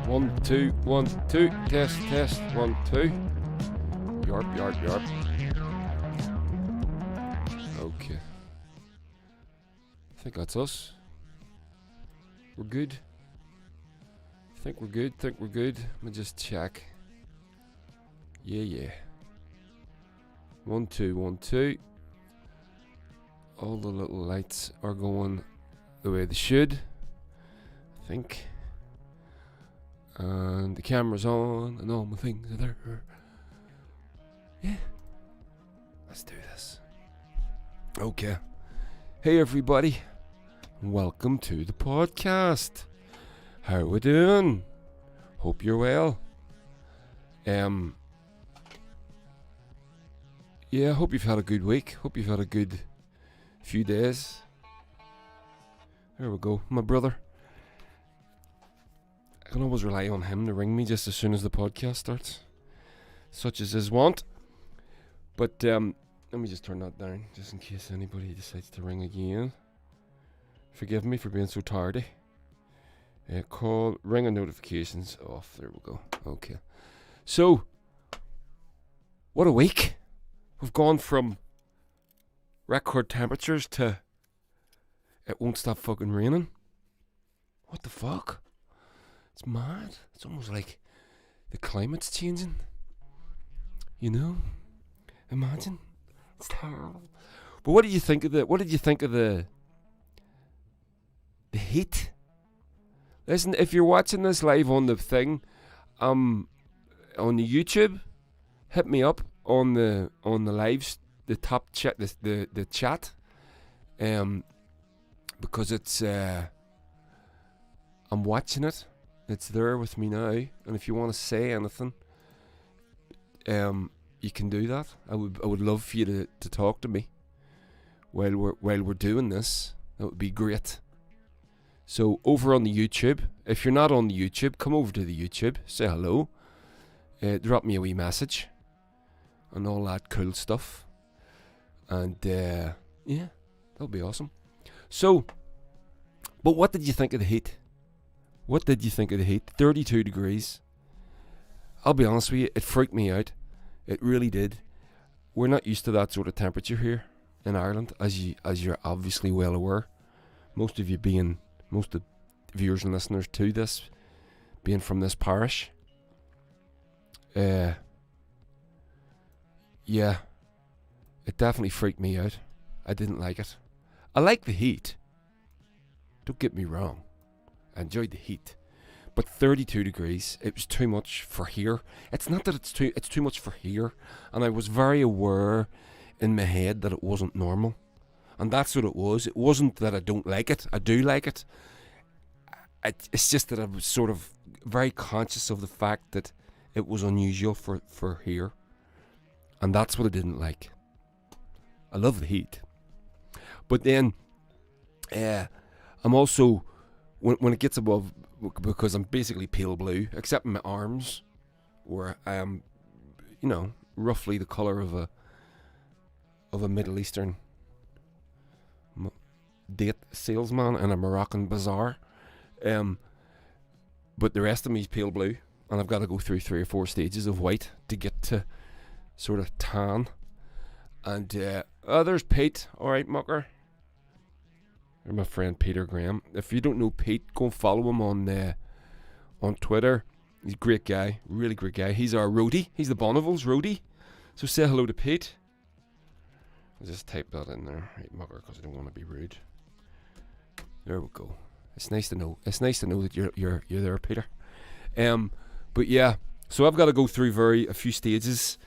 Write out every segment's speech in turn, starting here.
1, 2, 1, 2. Test, test. 1, 2. Yarp, yarp, yarp. Okay. I think that's us. We're good. Think we're good. Think we're good. Let me just check. Yeah. 1, 2, 1, 2. All the little lights are going the way they should, I think. And the camera's on and all my things are there. Yeah. Let's do this. Okay. Hey everybody. Welcome to the podcast. How we doing? Hope you're well. Yeah, hope you've had a good week. Hope you've had a good few days. There we go. My brother. I can always rely on him to ring me just as soon as the podcast starts. Such as his want. But let me just turn that down just in case anybody decides to ring again. Forgive me for being so tardy. Call, ring and notifications off. There we go. Okay. So, what a week. We've gone from record temperatures to it won't stop fucking raining. What the fuck? It's mad. It's almost like the climate's changing. You know? Imagine. It's terrible. But what did you think of the heat? Listen, if you're watching this live on the thing, on the YouTube, hit me up on the lives, the top chat, the chat, because it's I'm watching it. It's there with me now, and if you want to say anything, you can do that. I would love for you to talk to me while we're doing this. That would be great. So over on the YouTube, if you're not on the YouTube, come over to the YouTube, say hello, drop me a wee message, and all that cool stuff. And yeah, that'll be awesome. So, but what did you think of the heat? 32 degrees. I'll be honest with you, it freaked me out. It really did. We're not used to that sort of temperature here in Ireland, as you're obviously well aware. Most of the viewers and listeners to this being from this parish. Yeah, it definitely freaked me out. I didn't like it. I like the heat. Don't get me wrong. I enjoyed the heat. But 32 degrees, it was too much for here. It's not that it's too much for here. And I was very aware in my head that it wasn't normal. And that's what it was. It wasn't that I don't like it. I do like it. It's just that I was sort of very conscious of the fact that it was unusual for here. And that's what I didn't like. I love the heat. But then, I'm also, when it gets above, because I'm basically pale blue, except in my arms, where I am, roughly the colour of a Middle Eastern date salesman in a Moroccan bazaar. But the rest of me is pale blue, and I've got to go through 3 or 4 stages of white to get to sort of tan. And there's Pete. All right, mucker. There's my friend Peter Graham. If you don't know Pete, go and follow him on Twitter. He's a great guy, really great guy. He's our roadie. He's the Bonneville's roadie. So say hello to Pete. I'll just type that in there, right, mucker, because I don't want to be rude. There we go. It's nice to know. It's nice to know that you're there, Peter. But yeah, so I've got to go through a few stages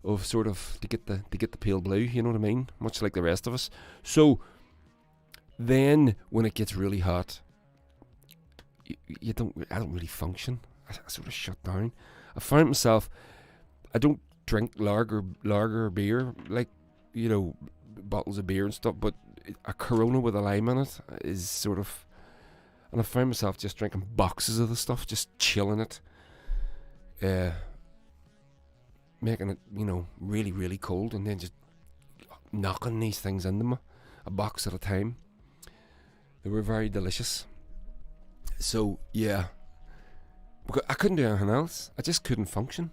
of sort of to get the pale blue. You know what I mean? Much like the rest of us. So then, when it gets really hot, I don't really function. I sort of shut down. I find myself, I don't drink lager beer, like, bottles of beer and stuff, but a Corona with a lime in it is sort of, and I find myself just drinking boxes of the stuff, just chilling it, making it, really, really cold, and then just knocking these things into me, a box at a time. They were very delicious. So, yeah, because I couldn't do anything else. I just couldn't function.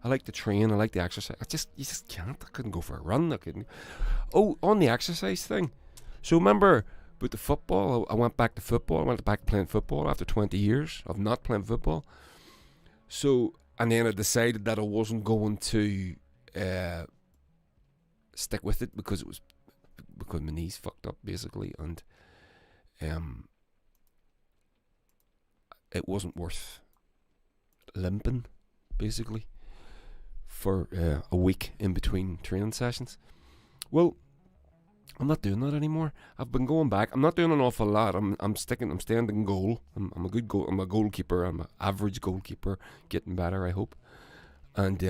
I like to train. I like the exercise. You just can't. I couldn't go for a run. I couldn't. Oh, on the exercise thing. So remember with the football, I went back to football. I went back to playing football after 20 years of not playing football. So, and then I decided that I wasn't going to stick with it because my knees fucked up basically, and it wasn't worth limping basically for a week in between training sessions. Well, I'm not doing that anymore. I've been going back. I'm not doing an awful lot. I'm staying in goal. I'm a good goal. I'm a goalkeeper. I'm an average goalkeeper, getting better, I hope. And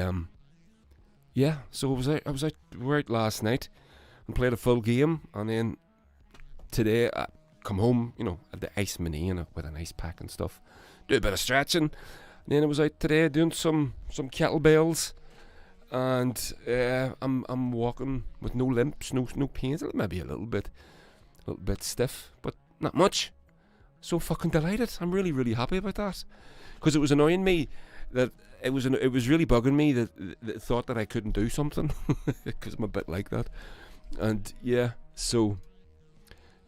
yeah. So I was out last night and played a full game, and then today I come home. Had to ice my knee with an ice pack and stuff. Do a bit of stretching. And then I was out today doing some kettlebells. And I'm walking with no limps, no pains. Maybe a little bit stiff, but not much. So fucking delighted. I'm really, really happy about that, because it was annoying me that it was really bugging me that thought that I couldn't do something, because I'm a bit like that. And so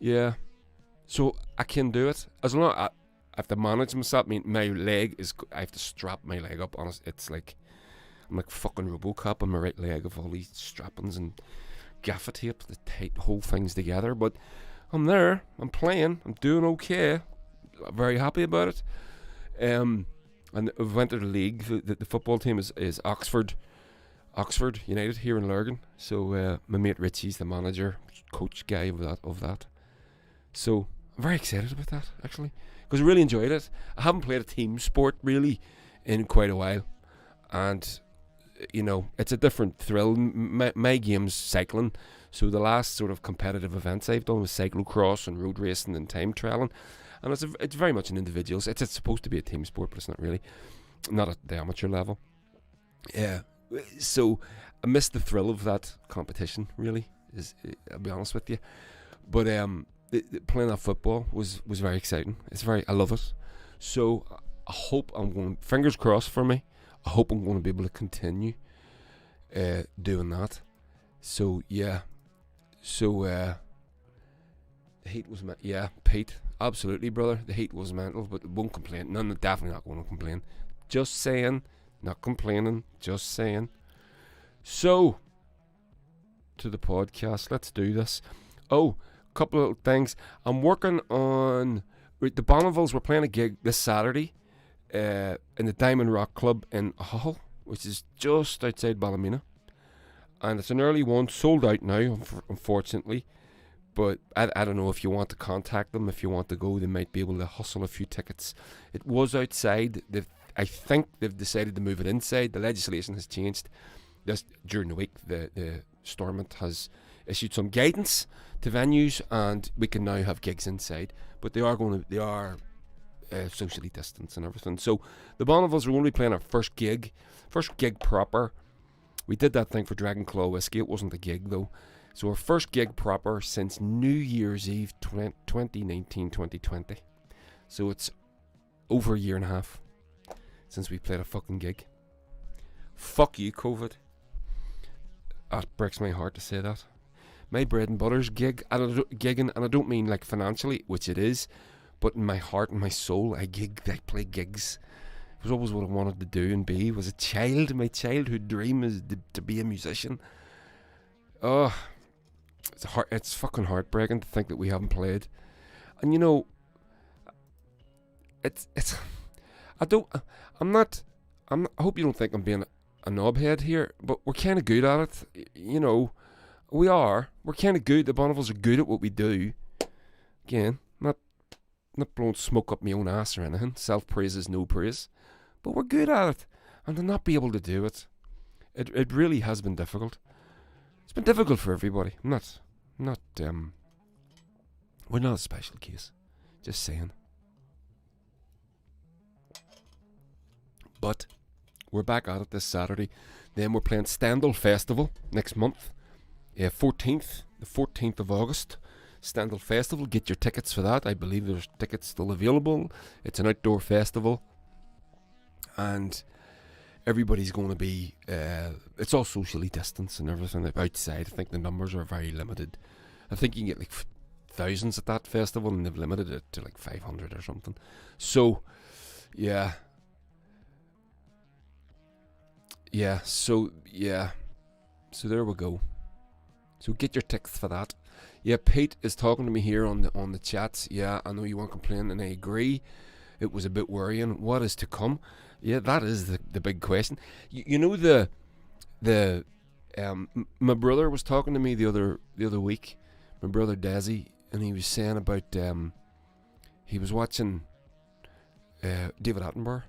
I can do it as long as I have to manage myself. My leg is. I have to strap my leg up. Honest, it's like. I'm like fucking RoboCop on my right leg of all these strappings and gaffer tape to tight the whole things together. But I'm there. I'm playing. I'm doing okay. I'm very happy about it. And I've went to the league. The football team is Oxford United here in Lurgan. So my mate Richie's the manager, coach guy of that. So I'm very excited about that actually, because I really enjoyed it. I haven't played a team sport really in quite a while, and it's a different thrill. My game's cycling, so the last sort of competitive events I've done was cyclocross and road racing and time trialing, and it's very much an individual. It's supposed to be a team sport, but it's not really, not at the amateur level. Yeah, so I missed the thrill of that competition. Really, I'll be honest with you, but playing that football was very exciting. I love it. So I hope fingers crossed for me. I hope I'm going to be able to continue doing that. So yeah. So the heat was Pete, absolutely, brother. The heat was mental, but won't complain. No, definitely not going to complain. Just saying, not complaining. Just saying. So to the podcast. Let's do this. Oh, a couple of things. I'm working on the Bonnevilles. We're playing a gig this Saturday. In the Diamond Rock Club in Hull, which is just outside Ballymena, and it's an early one, sold out now, unfortunately. But I don't know if you want to contact them, if you want to go, they might be able to hustle a few tickets. It was outside. I think they've decided to move it inside. The legislation has changed. This during the week, the Stormont has issued some guidance to venues, and we can now have gigs inside. But they are socially distanced and everything. So the Bonnevilles are only playing our first gig proper. We did that thing for Dragon Claw Whiskey. It wasn't a gig though. So our first gig proper since New Year's Eve 2019-2020. So it's over a year and a half since we played a fucking gig. Fuck you, COVID. That breaks my heart to say that. My bread and butter's gigging, and I don't mean like financially, which it is, but in my heart and my soul, I play gigs. It was always what I wanted to do and be. Was a child. My childhood dream is to be a musician. Oh, it's fucking heartbreaking to think that we haven't played. And I hope you don't think I'm being a knobhead here, but we're kind of good at it. We are. We're kind of good. The Bonnevilles are good at what we do. Again, not blowing smoke up my own ass or anything. Self-praise is no praise. But we're good at it. And to not be able to do it, it really has been difficult. It's been difficult for everybody. We're not a special case. Just saying. But we're back at it this Saturday. Then we're playing Stendhal Festival next month. The 14th of August. Stendhal Festival. Get your tickets for that. I believe there's tickets still available. It's an outdoor festival. and everybody's going to be. It's all socially distanced and everything outside. I think the numbers are very limited. I think you can get like thousands at that festival, and they've limited it to like 500 or something. So, yeah. So there we go. So get your tickets for that. Yeah, Pete is talking to me here on the chats. Yeah, I know you weren't complaining, and I agree. It was a bit worrying. What is to come? Yeah, that is the big question. You know my brother was talking to me the other week. My brother Desi, and he was saying about he was watching David Attenborough,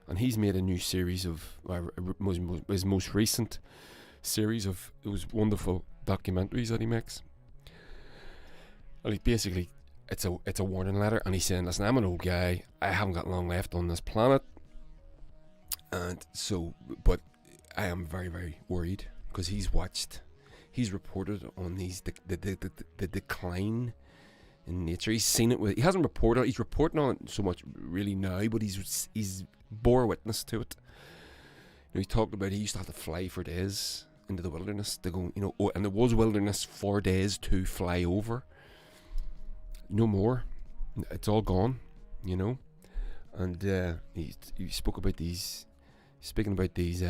and he's made a new series of his most recent series of those wonderful documentaries that he makes. Well, basically, it's a warning letter, and he's saying, "Listen, I'm an old guy. I haven't got long left on this planet, and so, but I am very, very worried because he's reported on the decline in nature. He's seen it he hasn't reported. He's reporting on it so much really now, but he's bore witness to it. You know, he talked about he used to have to fly for days into the wilderness to go, and there was wilderness for days to fly over. No more. It's all gone, And he spoke about speaking about these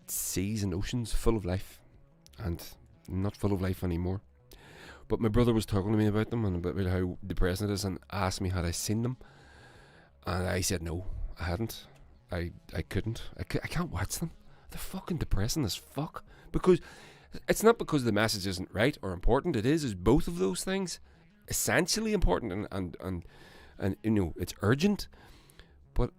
seas and oceans full of life, and not full of life anymore. But my brother was talking to me about them and about how depressing it is, and asked me had I seen them, and I said no, I hadn't. I couldn't. I can't watch them. They're fucking depressing as fuck. Because it's not because the message isn't right or important. It is both of those things essentially important and it's urgent. But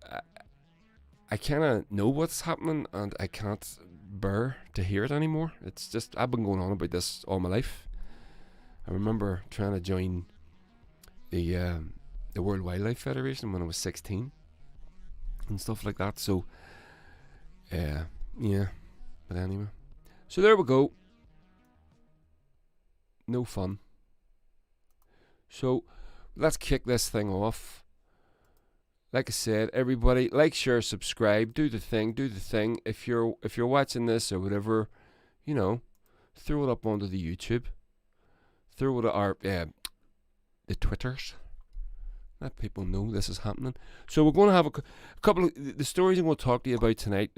I kind of know what's happening, and I can't bear to hear it anymore. It's just, I've been going on about this all my life. I remember trying to join the World Wildlife Federation when I was 16 and stuff like that. So, yeah. But anyway, so there we go. No fun. So let's kick this thing off. Like I said, everybody, like, share, subscribe, do the thing. If you're watching this or whatever, throw it up onto the YouTube. Throw it at the Twitters. Let people know this is happening. So we're going to have a couple of the stories I'm going to talk to you about tonight.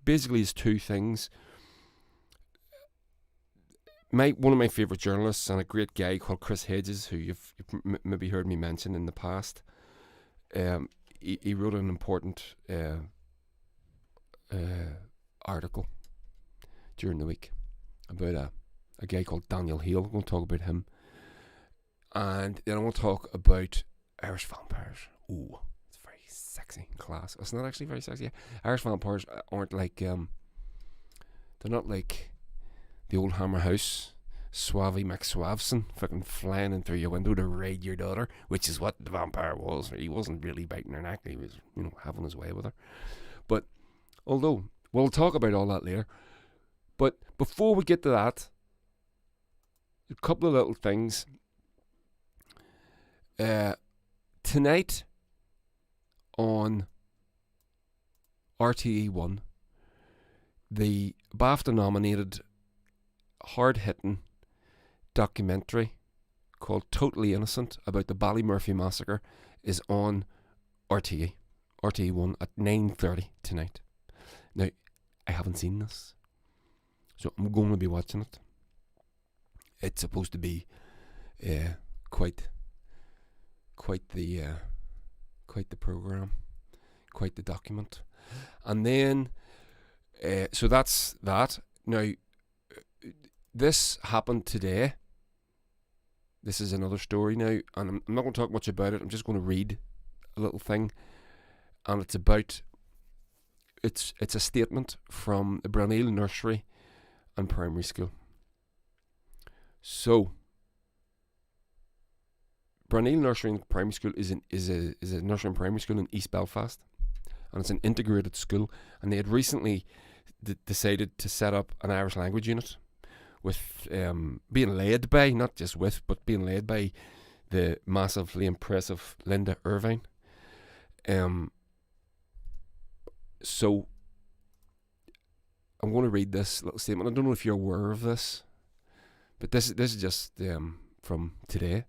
Basically is two things. One of my favourite journalists and a great guy called Chris Hedges, who you've maybe heard me mention in the past. He wrote an important article during the week about a guy called Daniel Hale. I'm going to talk about him. And then I want to talk about Irish vampires. Ooh, it's very sexy and class. It's not actually very sexy. Irish vampires aren't like, they're not like the old Hammer House Suavey McSwavson fucking flying in through your window to raid your daughter, which is what the vampire was. He wasn't really biting her neck. He was, having his way with her. But, although, we'll talk about all that later. But before we get to that, a couple of little things. Tonight on RTE1, the BAFTA-nominated, hard-hitting documentary called Totally Innocent about the Ballymurphy massacre is on RTE1 at 9:30 tonight. Now, I haven't seen this, so I'm going to be watching it. It's supposed to be quite the program, quite the document. And then so that's that. Now, this happened today. This is another story now, and I'm not going to talk much about it. I'm just going to read a little thing, and it's about it's a statement from the Braneel Nursery and Primary School. So, Braneel Nursery and Primary School is a nursery and primary school in East Belfast, and it's an integrated school. And they had recently decided to set up an Irish language unit, with being led by, not just with, but being led by the massively impressive Linda Irvine. So I'm going to read this little statement. I don't know if you're aware of this, but this is just from today.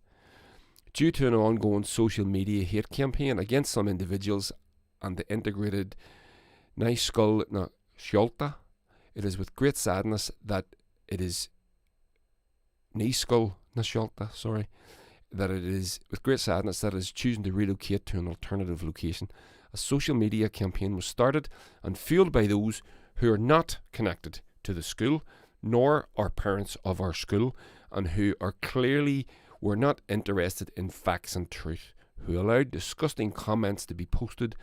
Due to an ongoing social media hate campaign against some individuals and the integrated Naiskull na Sholta, it is with great sadness that it is Naiskull na Sholta, sorry, that it is with great sadness that it is choosing to relocate to an alternative location. A social media campaign was started and fueled by those who are not connected to the school, nor are parents of our school, and who are clearly were not interested in facts and truth, who allowed disgusting comments to be posted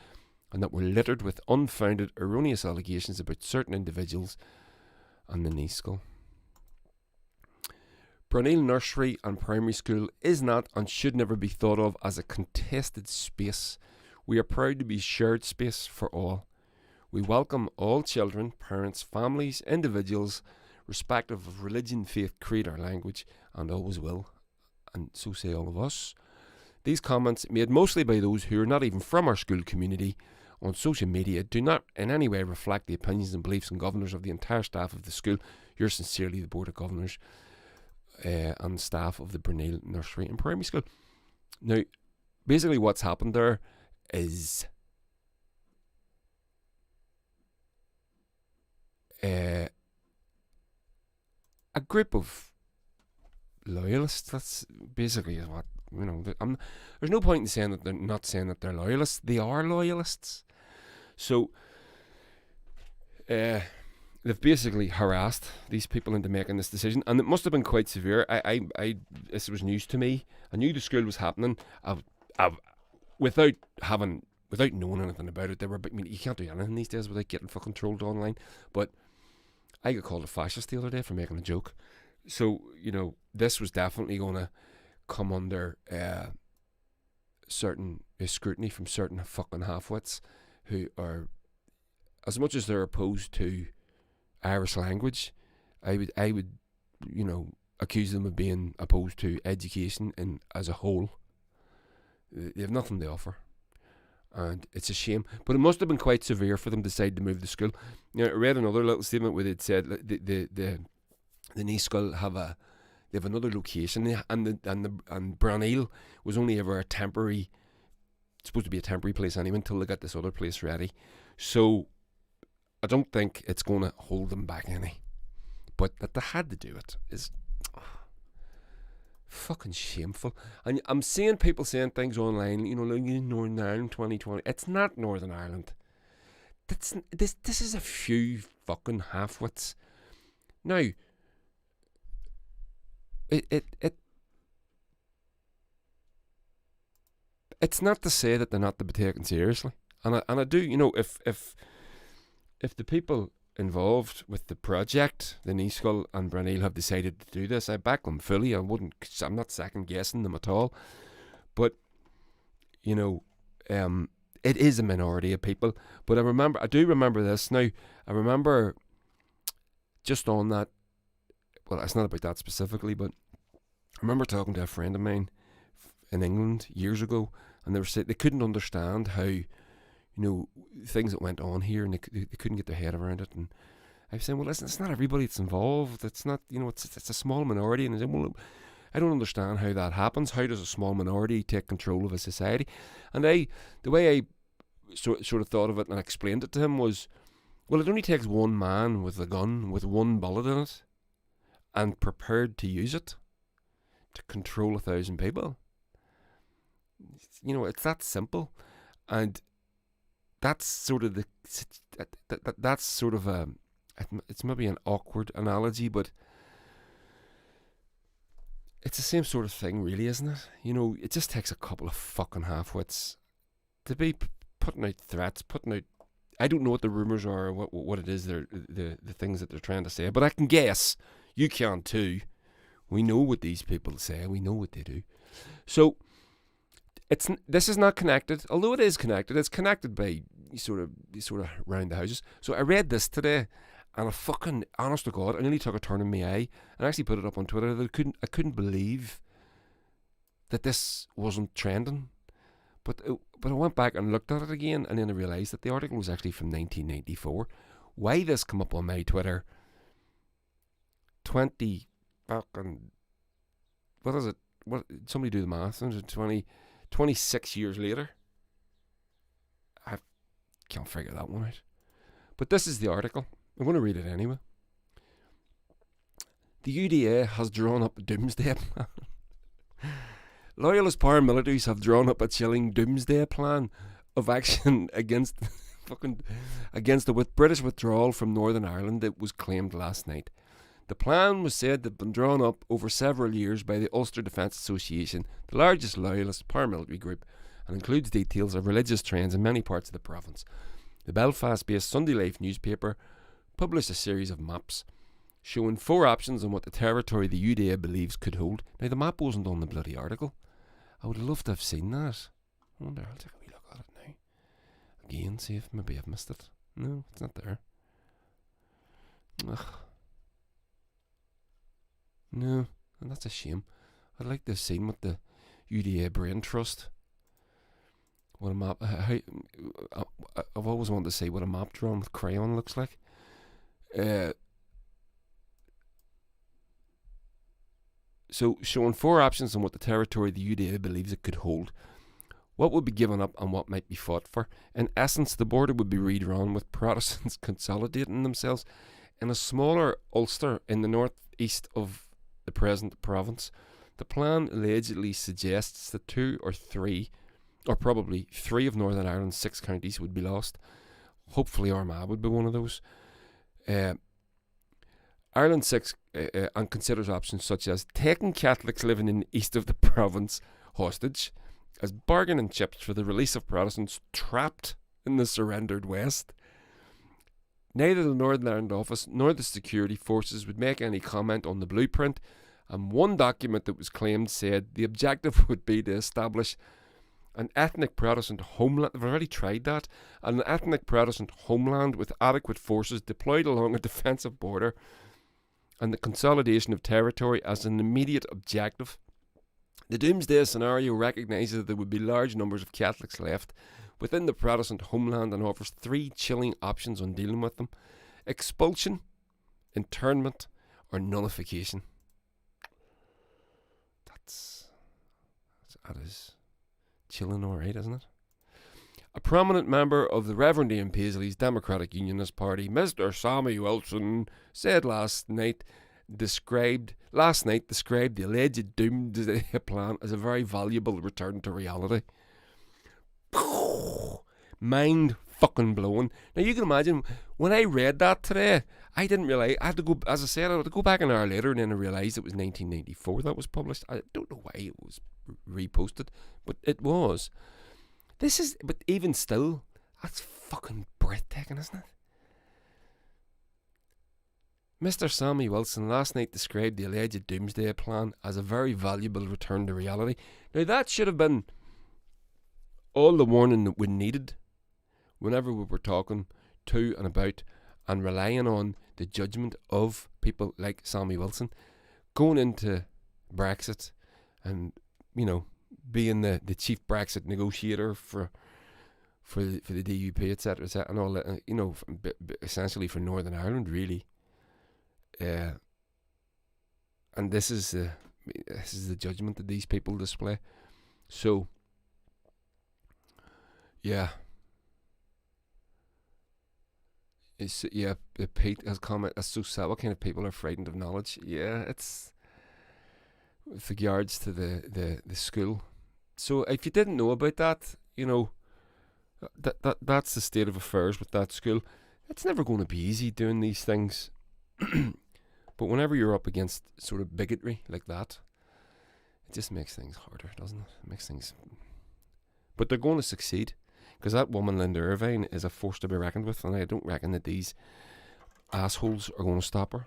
and that were littered with unfounded, erroneous allegations about certain individuals and the Naiskull. Brunel Nursery and Primary School is not and should never be thought of as a contested space. We are proud to be shared space for all. We welcome all children, parents, families, individuals, respective of religion, faith, creed or language, and always will, and so say all of us. These comments, made mostly by those who are not even from our school community on social media, do not in any way reflect the opinions and beliefs and governors of the entire staff of the school. Yours sincerely, the Board of Governors and staff of the Brunel Nursery and Primary School. Now, basically what's happened there is a group of loyalists. That's basically what, you know. There's no point in saying that they're not saying that they're loyalists. They are loyalists. So they've basically harassed these people into making this decision, and it must have been quite severe. This was news to me. I knew the school was happening. Without knowing anything about it. You can't do anything these days without getting fucking trolled online. But I got called a fascist the other day for making a joke. So, you know, this was definitely going to come under certain scrutiny from certain fucking halfwits who are, as much as they're opposed to Irish language, I would, you know, accuse them of being opposed to education and as a whole. They have nothing to offer, and it's a shame. But it must have been quite severe for them to decide to move the school. You know, I read another little statement where they'd said the Naiskull have another location, and Brunel was only ever supposed to be a temporary place anyway until they got this other place ready. So I don't think it's going to hold them back any. But that they had to do it is fucking shameful. And I'm seeing people saying things online, you know, like Northern Ireland 2020. It's not Northern Ireland. This is a few fucking halfwits. Now, it's not to say that they're not to be taken seriously. And I do, you know, if the people involved with the project, the Naiskull and Brunel, have decided to do this, I back them fully. I'm not second guessing them at all. But, you know, it is a minority of people. But I do remember this now. I remember just on that, well, it's not about that specifically, but I remember talking to a friend of mine in England years ago, and they were saying they couldn't understand how, you know, things that went on here, and they couldn't get their head around it. And I was saying, well, listen, it's not everybody that's involved. It's not, you know, it's a small minority. And I said, well, I don't understand how that happens. How does a small minority take control of a society? And the way I sort of thought of it and explained it to him was, well, it only takes one man with a gun with one bullet in it and prepared to use it to control 1,000 people. You know, it's that simple. And that's sort of that's sort of it's maybe an awkward analogy, but it's the same sort of thing, really, isn't it? You know, it just takes a couple of fucking halfwits to be putting out threats, I don't know what the rumours are, or what it is, the things that they're trying to say, but I can guess. You can too. We know what these people say. We know what they do. So this is not connected, although it is connected. It's connected by sort of round the houses. So I read this today, and I fucking, honest to God, I nearly took a turn in my eye, and I actually put it up on Twitter. That I couldn't believe that this wasn't trending. But But I went back and looked at it again, and then I realised that the article was actually from 1994. Why this come up on my Twitter 20 fucking, what is it? What, somebody do the math. 26 years later. I can't figure that one out. But this is the article. I'm going to read it anyway. The UDA has drawn up a doomsday plan. Loyalist paramilitaries have drawn up a chilling doomsday plan of action against the British withdrawal from Northern Ireland that was claimed last night. The plan was said to have been drawn up over several years by the Ulster Defence Association, the largest loyalist paramilitary group, and includes details of religious trends in many parts of the province. The Belfast-based Sunday Life newspaper published a series of maps showing 4 options on what the territory the UDA believes could hold. Now, the map wasn't on the bloody article. I would have loved to have seen that. I wonder, I'll take a wee look at it now. Again, see if maybe I've missed it. No, it's not there. Ugh. No, and that's a shame. I'd like to have seen what the UDA Brain Trust, what a map, I've always wanted to see what a map drawn with crayon looks like. So, showing 4 options on what the territory the UDA believes it could hold, what would be given up and what might be fought for. In essence, the border would be redrawn with Protestants consolidating themselves in a smaller Ulster in the northeast of the present province. The plan allegedly suggests that 2 or 3, or probably 3 of Northern Ireland's 6 counties would be lost. Hopefully Armagh would be one of those. Ireland 6 and considers options such as taking Catholics living in the east of the province hostage as bargaining chips for the release of Protestants trapped in the surrendered west. Neither the Northern Ireland Office nor the security forces would make any comment on the blueprint, and one document that was claimed said the objective would be to establish an ethnic Protestant homeland. They've already tried that. An ethnic Protestant homeland with adequate forces deployed along a defensive border, and the consolidation of territory as an immediate objective. The doomsday scenario recognises that there would be large numbers of Catholics left within the Protestant homeland and offers 3 chilling options on dealing with them: expulsion, internment, or nullification. That is chilling alright, isn't it? A prominent member of the Reverend Ian Paisley's Democratic Unionist Party, Mr. Sammy Wilson, said last night described the alleged doomsday plan as a very valuable return to reality. Mind fucking blowing. Now you can imagine, when I read that today, I didn't realise, I had to go, as I said, I had to go back an hour later and then I realised it was 1994 that was published. I don't know why it was reposted, but it was. But even still, that's fucking breathtaking, isn't it? Mr. Sammy Wilson last night described the alleged doomsday plan as a very valuable return to reality. Now that should have been all the warning that we needed whenever we were talking to and about and relying on the judgment of people like Sammy Wilson going into Brexit and, you know, being the chief Brexit negotiator for the DUP, etc., and all that, you know, essentially for Northern Ireland, really. And this is the judgment that these people display. So, yeah. Pete has comment. That's so sad. What kind of people are frightened of knowledge? Yeah, it's with regards to the school. So if you didn't know about that, you know, that's the state of affairs with that school. It's never going to be easy doing these things. But whenever you're up against sort of bigotry like that, it just makes things harder, doesn't it? It makes things. But they're going to succeed, because that woman, Linda Irvine, is a force to be reckoned with, and I don't reckon that these assholes are going to stop her.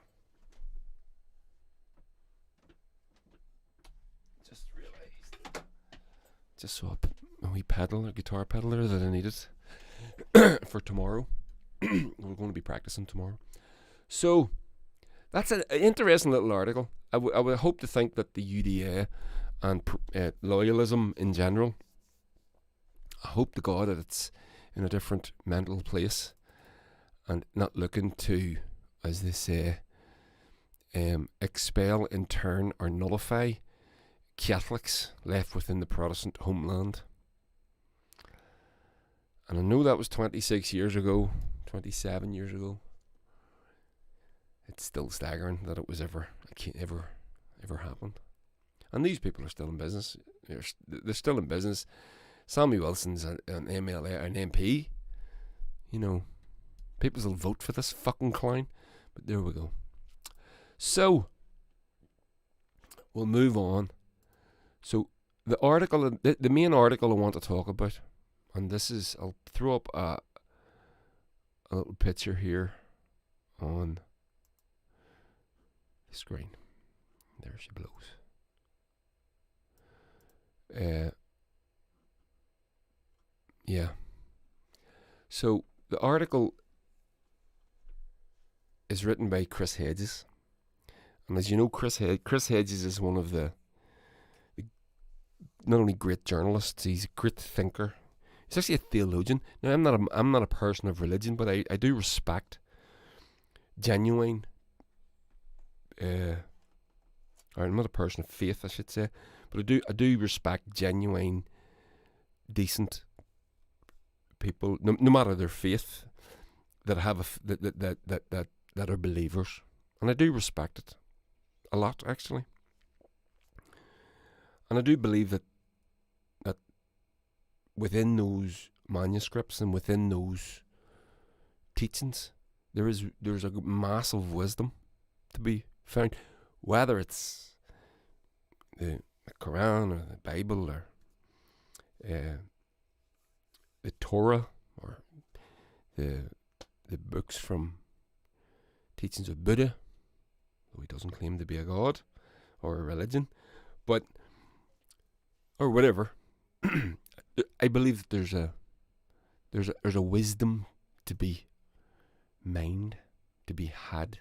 Just saw a wee pedal, a guitar pedal there that I needed for tomorrow. We're going to be practicing tomorrow. So, that's an interesting little article. I would hope to think that the UDA and loyalism in general I hope to God that it's in a different mental place and not looking to, as they say, expel, intern, or nullify Catholics left within the Protestant homeland. And I know that was 26 years ago, 27 years ago. It's still staggering that it was ever happened. And these people are still in business. They're still in business. Sammy Wilson's an MLA, an MP. You know, people will vote for this fucking clown. But there we go. So, we'll move on. So, the article, the main article I want to talk about, and this is, I'll throw up a little picture here on the screen. There she blows. Yeah. So, the article is written by Chris Hedges. And as you know, Chris Hedges is one of the not only great journalists, he's a great thinker. He's actually a theologian. Now, I'm not a person of religion, but I do respect genuine. Or I'm not a person of faith, I should say, but I do respect genuine, decent people, no matter their faith, that have that are believers, and I do respect it a lot, actually. And I do believe that within those manuscripts and within those teachings, there's a massive wisdom to be found, whether it's the Quran or the Bible or the Torah or the books from teachings of Buddha, though he doesn't claim to be a god or a religion, but or whatever. I believe that there's a wisdom to be mined, to be had,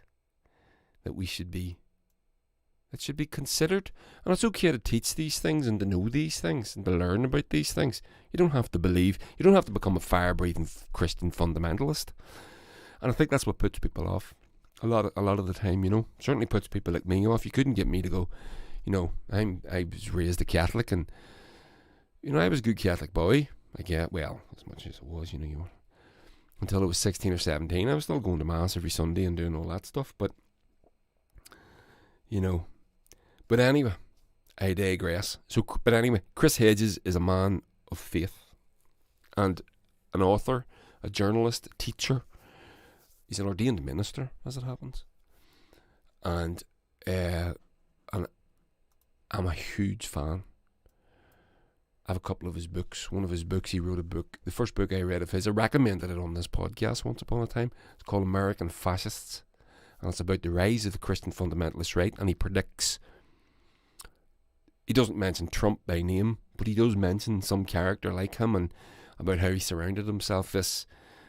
that should be considered. And it's okay to teach these things and to know these things and to learn about these things. You don't have to believe. You don't have to become a fire-breathing Christian fundamentalist. And I think that's what puts people off a lot of the time. You know, certainly puts people like me off. You couldn't get me to go, you know, I was raised a Catholic, and you know, I was a good Catholic boy. Like, yeah, well, as much as it was, you know, you were, until I was 16 or 17, I was still going to mass every Sunday and doing all that stuff. But you know, but anyway, I digress. So, but anyway, Chris Hedges is a man of faith and an author, a journalist, a teacher. He's an ordained minister, as it happens. And I'm a huge fan. I have a couple of his books. One of his books, he wrote a book. The first book I read of his, I recommended it on this podcast once upon a time. It's called American Fascists. And it's about the rise of the Christian fundamentalist right. And he predicts, he doesn't mention Trump by name, but he does mention some character like him and about how he surrounded himself. This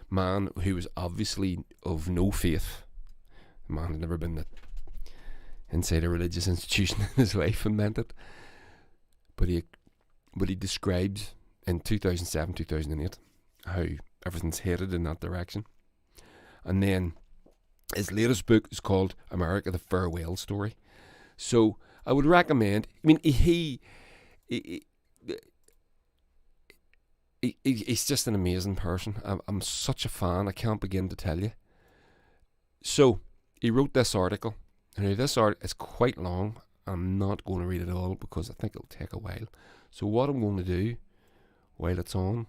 man who was obviously of no faith. The man had never been inside a religious institution in his life and meant it. But he describes in 2007, 2008 how everything's headed in that direction. And then his latest book is called America, the Farewell Story. So I would recommend, I mean, he's just an amazing person. I'm such a fan, I can't begin to tell you. So he wrote this article. Now this article is quite long. I'm not going to read it all because I think it'll take a while. So what I'm going to do while it's on,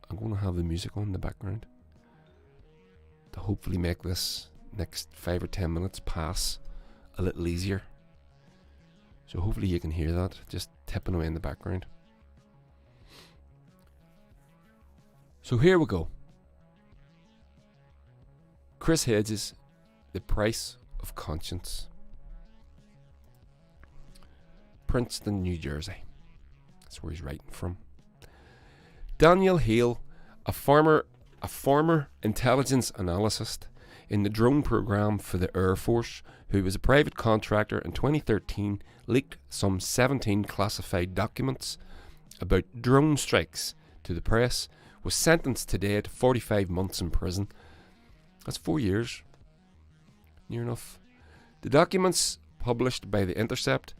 I'm going to have the music on in the background to hopefully make this next 5 or 10 minutes pass a little easier. So hopefully you can hear that just tipping away in the background. So here we go. Chris Hedges, The Price of Conscience. Princeton, New Jersey. That's where he's writing from. Daniel Hale, a former intelligence analyst in the drone program for the Air Force, who was a private contractor in 2013, leaked some 17 classified documents about drone strikes to the press, was sentenced today to 45 months in prison. That's 4 years. Near enough. The documents published by The Intercept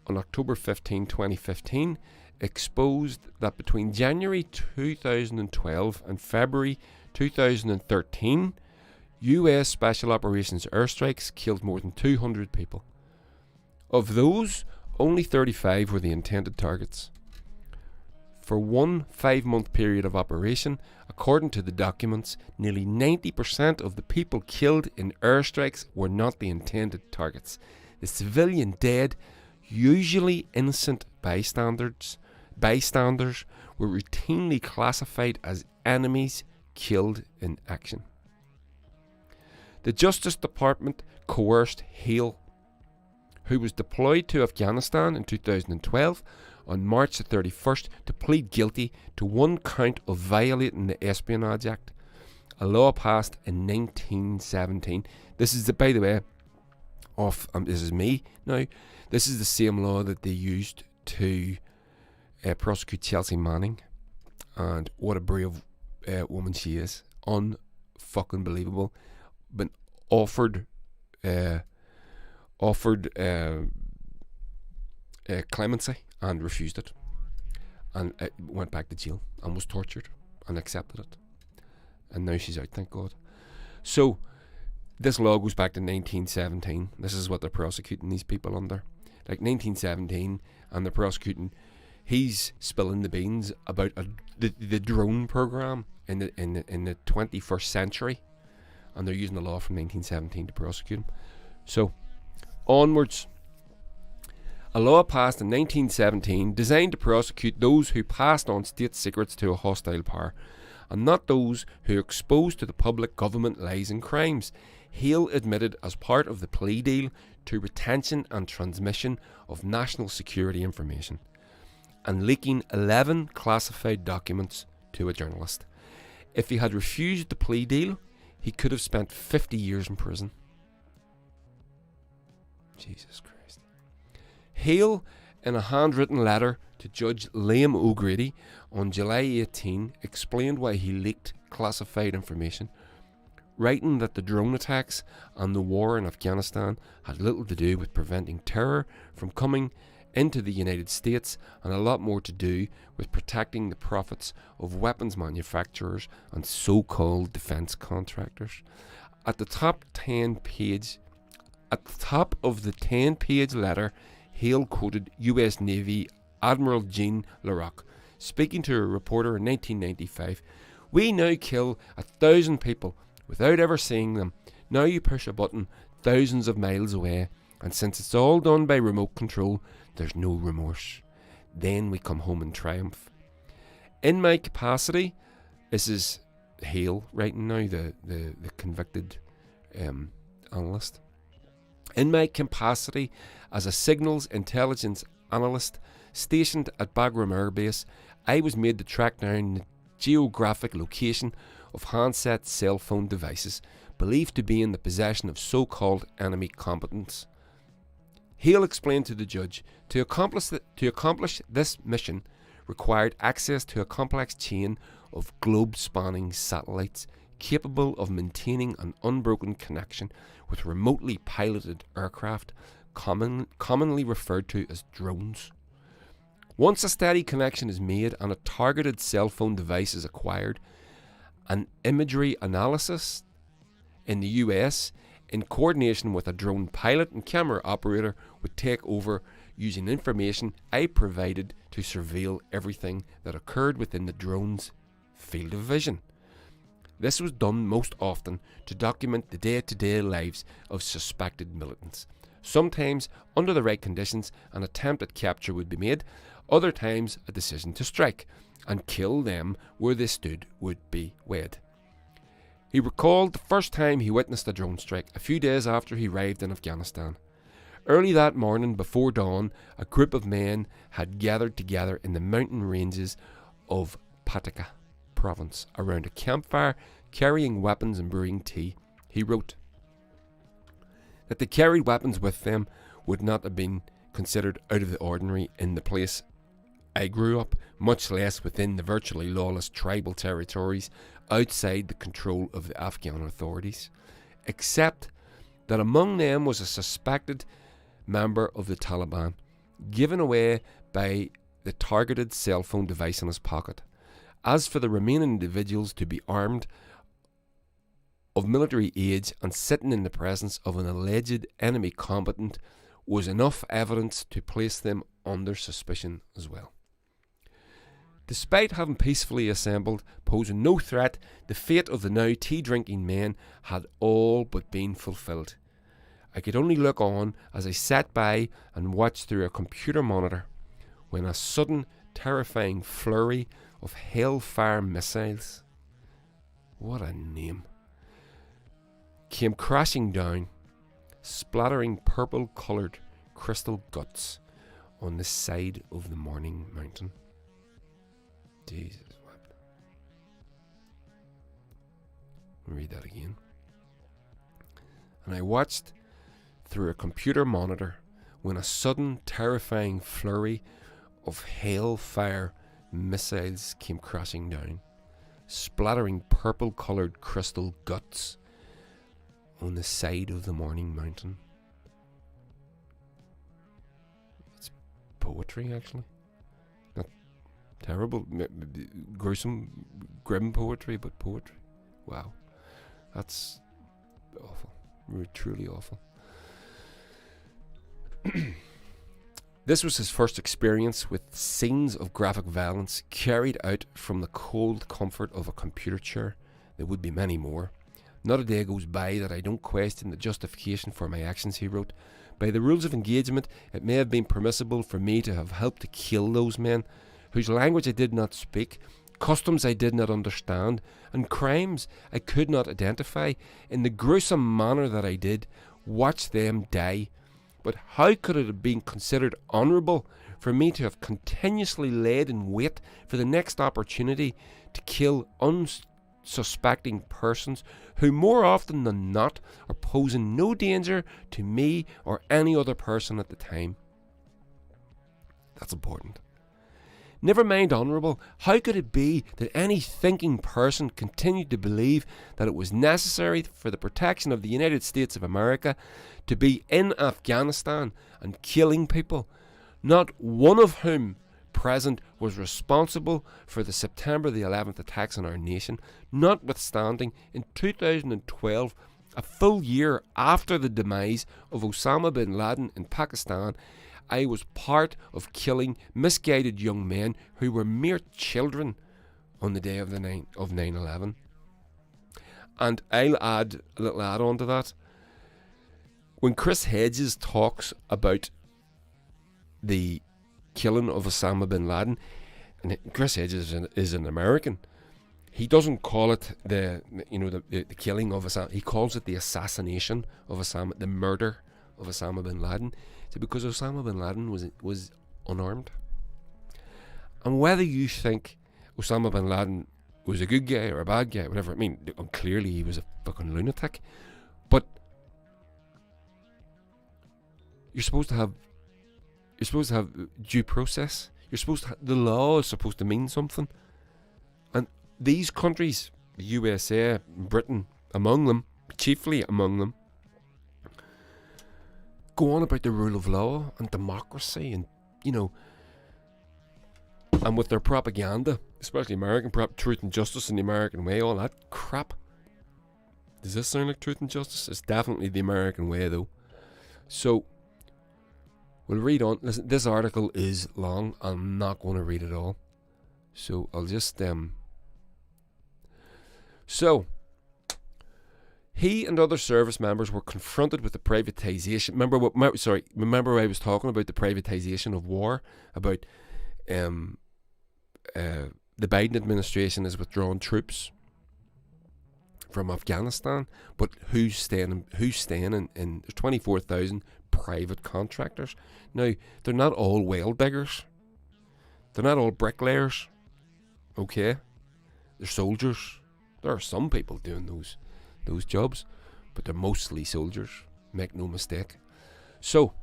on October 15, 2015 exposed that between January 2012 and February 2013, US Special Operations airstrikes killed more than 200 people. Of those, only 35 were the intended targets. For one 5-month period of operation, according to the documents, nearly 90% of the people killed in airstrikes were not the intended targets. The civilian dead, usually innocent bystanders, were routinely classified as enemies killed in action. The Justice Department coerced Hale, who was deployed to Afghanistan in 2012, on March the 31st to plead guilty to one count of violating the Espionage Act, a law passed in 1917. This is, by the way, this is me now. This is the same law that they used to prosecute Chelsea Manning, and what a brave woman she is. Unfucking believable. Been offered clemency and refused it, and went back to jail and was tortured and accepted it, and now she's out, thank God. So this law goes back to 1917. This is what they're prosecuting these people under, like 1917, and they're prosecuting. He's spilling the beans about the drone program in the 21st century, and they're using the law from 1917 to prosecute him. So onwards. A law passed in 1917 designed to prosecute those who passed on state secrets to a hostile power, and not those who exposed to the public government lies and crimes. Hale admitted as part of the plea deal to retention and transmission of national security information, and leaking 11 classified documents to a journalist. If he had refused the plea deal, he could have spent 50 years in prison. Jesus Christ. Hale, in a handwritten letter to Judge Liam O'Grady on July 18, explained why he leaked classified information, writing that the drone attacks and the war in Afghanistan had little to do with preventing terror from coming into the United States, and a lot more to do with protecting the profits of weapons manufacturers and so-called defence contractors. At the top of the 10-page letter, Hale quoted US Navy Admiral Jean LaRocque speaking to a reporter in 1995. "We now kill 1,000 people without ever seeing them. Now you push a button thousands of miles away, and since it's all done by remote control, there's no remorse. Then we come home in triumph. In my capacity," this is Hale writing now, the convicted analyst. "In my capacity as a signals intelligence analyst stationed at Bagram Air Base, I was made to track down the geographic location of handset cell phone devices believed to be in the possession of so-called enemy combatants." Hale explained to the judge to accomplish this mission required access to a complex chain of globe-spanning satellites capable of maintaining an unbroken connection with remotely piloted aircraft, commonly referred to as drones. Once a steady connection is made and a targeted cell phone device is acquired, an imagery analysis in the US, in coordination with a drone pilot and camera operator, would take over using information I provided to surveil everything that occurred within the drone's field of vision. This was done most often to document the day-to-day lives of suspected militants. Sometimes, under the right conditions, an attempt at capture would be made. Other times, a decision to strike and kill them where they stood would be weighed. He recalled the first time he witnessed a drone strike a few days after he arrived in Afghanistan. Early that morning, before dawn, a group of men had gathered together in the mountain ranges of Abertach province around a campfire, carrying weapons and brewing tea. He wrote that they carried weapons with them would not have been considered out of the ordinary in the place I grew up, much less within the virtually lawless tribal territories outside the control of the Afghan authorities, except that among them was a suspected member of the Taliban, given away by the targeted cell phone device in his pocket. As for the remaining individuals to be armed of military age and sitting in the presence of an alleged enemy combatant was enough evidence to place them under suspicion as well. Despite having peacefully assembled, posing no threat, the fate of the now tea-drinking men had all but been fulfilled. I could only look on as I sat by and watched through a computer monitor when a sudden, terrifying flurry of hellfire missiles, what a name, came crashing down, splattering purple-coloured crystal guts on the side of the morning mountain. Jesus, what? Let me read that again. And I watched through a computer monitor when a sudden, terrifying flurry of hellfire missiles came crashing down, splattering purple-coloured crystal guts on the side of the morning mountain. It's poetry, actually. Not terrible, gruesome, grim poetry, but poetry. Wow. That's awful. Truly awful. This was his first experience with scenes of graphic violence carried out from the cold comfort of a computer chair. There would be many more. Not a day goes by that I don't question the justification for my actions, he wrote. By the rules of engagement, it may have been permissible for me to have helped to kill those men, whose language I did not speak, customs I did not understand, and crimes I could not identify. In the gruesome manner that I did, watch them die. But how could it have been considered honourable for me to have continuously laid in wait for the next opportunity to kill unsuspecting persons who more often than not are posing no danger to me or any other person at the time? That's important. Never mind honourable, how could it be that any thinking person continued to believe that it was necessary for the protection of the United States of America to be in Afghanistan and killing people, not one of whom present was responsible for the September the 11th attacks on our nation, notwithstanding in 2012, a full year after the demise of Osama bin Laden in Pakistan, I was part of killing misguided young men who were mere children on the day of 9/11. And I'll add a little add-on to that. When Chris Hedges talks about the killing of Osama bin Laden, and Chris Hedges is an American, he doesn't call it the killing of Osama. He calls it the assassination of Osama, the murder of Osama bin Laden. Because Osama bin Laden was unarmed. And whether you think Osama bin Laden was a good guy or a bad guy, whatever, I mean, clearly he was a fucking lunatic. But you're supposed to have due process. The law is supposed to mean something. And these countries, the USA, Britain, among them, chiefly among them, go on about the rule of law and democracy and, and with their propaganda, especially American truth and justice in the American way, all that crap. Does this sound like truth and justice? It's definitely the American way, though. So, we'll read on. Listen, this article is long. I'm not going to read it all. So, I'll just, So, he and other service members were confronted with the privatisation. Remember I was talking about the privatisation of war, about the Biden administration has withdrawn troops from Afghanistan, but who's staying in there's 24,000 private contractors. Now, they're not all well diggers. They're not all bricklayers. Okay? They're soldiers. There are some people doing those jobs, but they're mostly soldiers, make no mistake. So,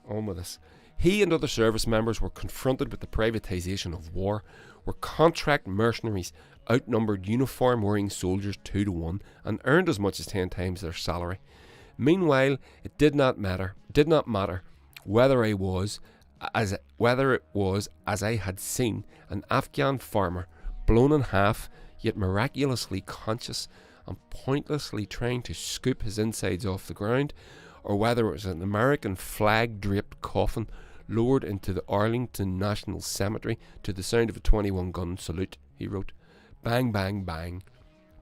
on with this. He and other service members were confronted with the privatisation of war, where contract mercenaries outnumbered uniform-wearing soldiers 2 to 1 and earned as much as 10 times their salary. Meanwhile, it did not matter whether it was, as I had seen, an Afghan farmer blown in half, yet miraculously conscious and pointlessly trying to scoop his insides off the ground, or whether it was an American flag-draped coffin lowered into the Arlington National Cemetery to the sound of a 21-gun salute, he wrote. Bang, bang, bang.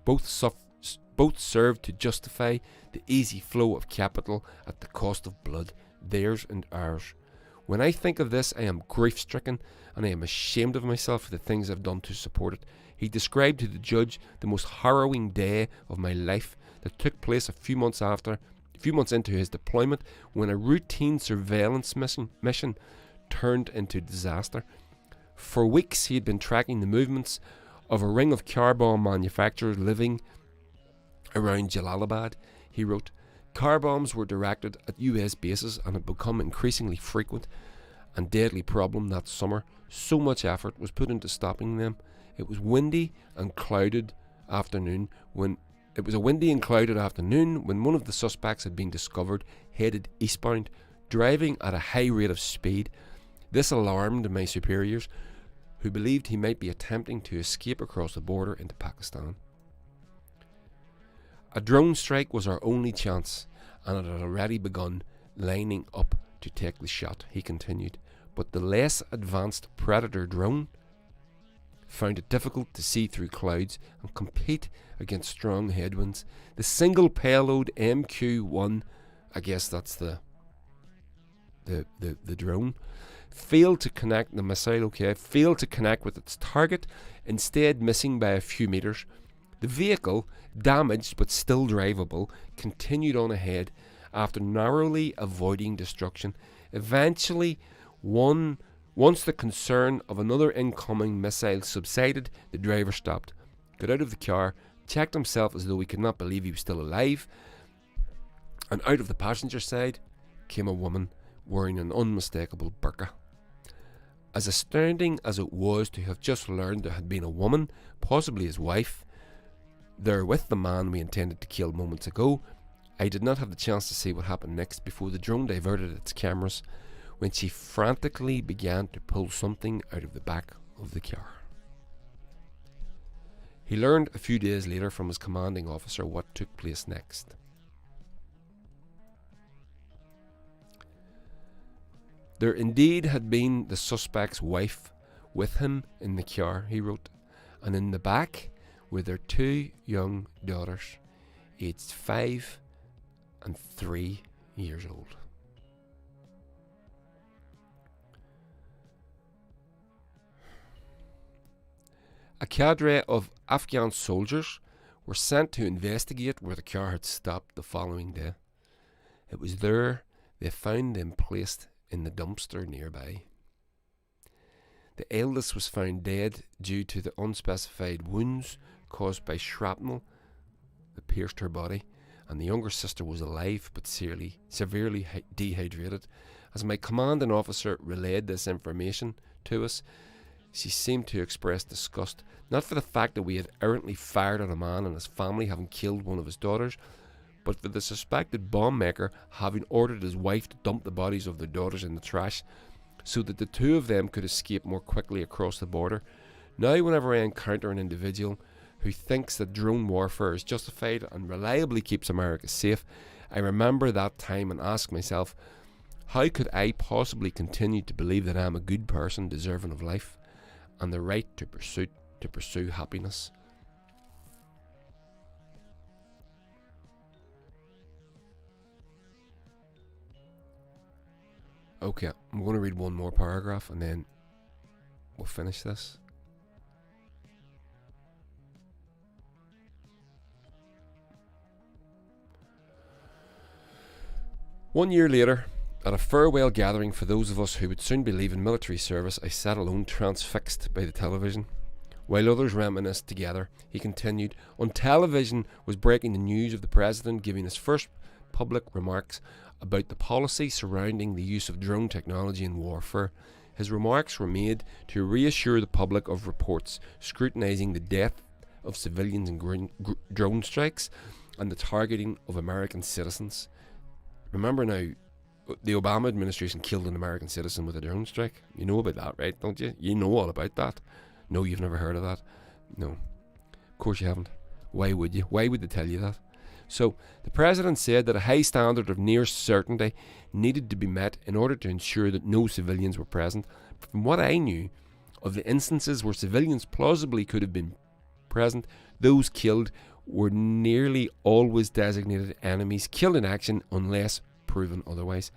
Both served to justify the easy flow of capital at the cost of blood, theirs and ours. When I think of this, I am grief-stricken, and I am ashamed of myself for the things I've done to support it. He described to the judge the most harrowing day of my life that took place a few months into his deployment, when a routine surveillance mission turned into disaster. For weeks he had been tracking the movements of a ring of car bomb manufacturers living around Jalalabad, he wrote. Car bombs were directed at US bases and had become increasingly frequent and deadly problem that summer. So much effort was put into stopping them. It was a windy and clouded afternoon when one of the suspects had been discovered headed eastbound, driving at a high rate of speed. This alarmed my superiors, who believed he might be attempting to escape across the border into Pakistan. A drone strike was our only chance, and it had already begun lining up to take the shot, he continued. But the less advanced Predator drone found it difficult to see through clouds and compete against strong headwinds. The single payload MQ-1, I guess that's the drone, failed to connect with its target, instead missing by a few metres. The vehicle, damaged but still drivable, continued on ahead after narrowly avoiding destruction. Eventually, once the concern of another incoming missile subsided, the driver stopped, got out of the car, checked himself as though he could not believe he was still alive, and out of the passenger side came a woman wearing an unmistakable burqa. As astounding as it was to have just learned there had been a woman, possibly his wife, there with the man we intended to kill moments ago, I did not have the chance to see what happened next before the drone diverted its cameras, when she frantically began to pull something out of the back of the car. He learned a few days later from his commanding officer what took place next. There indeed had been the suspect's wife with him in the car, he wrote, and in the back were their 2 young daughters, aged 5 and 3 years old. A cadre of Afghan soldiers were sent to investigate where the car had stopped the following day. It was there they found them placed in the dumpster nearby. The eldest was found dead due to the unspecified wounds caused by shrapnel that pierced her body, and the younger sister was alive but severely dehydrated. As my commanding officer relayed this information to us, she seemed to express disgust, not for the fact that we had errantly fired at a man and his family having killed one of his daughters, but for the suspected bomb maker having ordered his wife to dump the bodies of their daughters in the trash so that the 2 of them could escape more quickly across the border. Now, whenever I encounter an individual who thinks that drone warfare is justified and reliably keeps America safe, I remember that time and ask myself, how could I possibly continue to believe that I am a good person deserving of life and the right to pursue happiness? Okay, I'm going to read one more paragraph and then we'll finish this. One year later, at a farewell gathering for those of us who would soon be leaving military service, I sat alone, transfixed by the television. While others reminisced together, he continued, on television was breaking the news of the President giving his first public remarks about the policy surrounding the use of drone technology in warfare. His remarks were made to reassure the public of reports scrutinising the death of civilians in drone strikes and the targeting of American citizens. Remember now, the Obama administration killed an American citizen with a drone strike. You know about that, right? Don't you? You know all about that. No, you've never heard of that. No, of course you haven't. Why would you? Why would they tell you that? So, the President said that a high standard of near certainty needed to be met in order to ensure that no civilians were present. From what I knew of the instances where civilians plausibly could have been present, those killed were nearly always designated enemies, killed in action unless proven otherwise.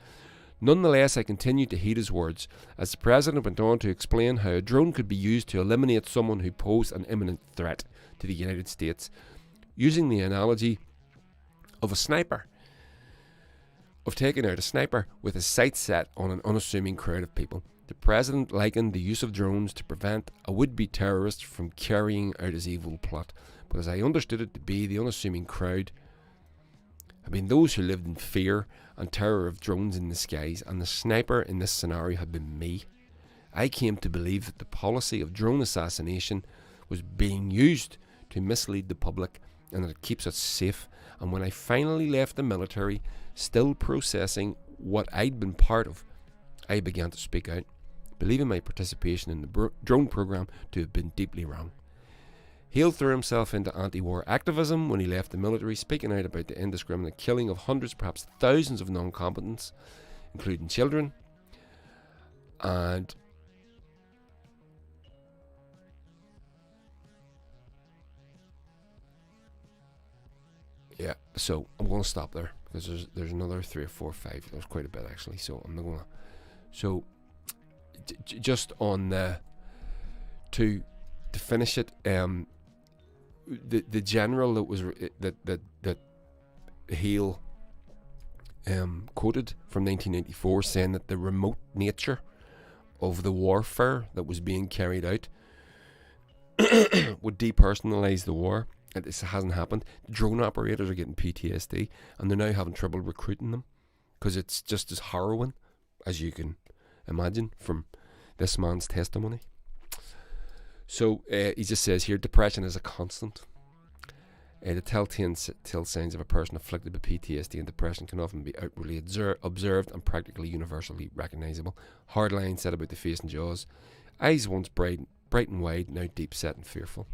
Nonetheless, I continued to heed his words, as the President went on to explain how a drone could be used to eliminate someone who posed an imminent threat to the United States, using the analogy of a sniper, of taking out a sniper with his sights set on an unassuming crowd of people. The President likened the use of drones to prevent a would-be terrorist from carrying out his evil plot, but as I understood it to be, the unassuming crowd had been those who lived in fear and terror of drones in the skies, and the sniper in this scenario had been me. I came to believe that the policy of drone assassination was being used to mislead the public and that it keeps us safe. And when I finally left the military, still processing what I'd been part of, I began to speak out, believing my participation in the drone program to have been deeply wrong. Hale threw himself into anti-war activism when he left the military, speaking out about the indiscriminate killing of hundreds, perhaps thousands of non-combatants, including children. And yeah, so I'm going to stop there because there's another 3 or 4 or 5. There's quite a bit actually, so I'm not going to. So just on to finish it, the general that was that Hale quoted from 1984, saying that the remote nature of the warfare that was being carried out would depersonalise the war. This hasn't happened. Drone operators are getting PTSD, and they're now having trouble recruiting them because it's just as harrowing as you can imagine from this man's testimony. So he just says here, depression is a constant. The telltale signs of a person afflicted with PTSD and depression can often be outwardly observed and practically universally recognisable. Hard lines set about the face and jaws. Eyes once bright and wide, now deep set and fearful.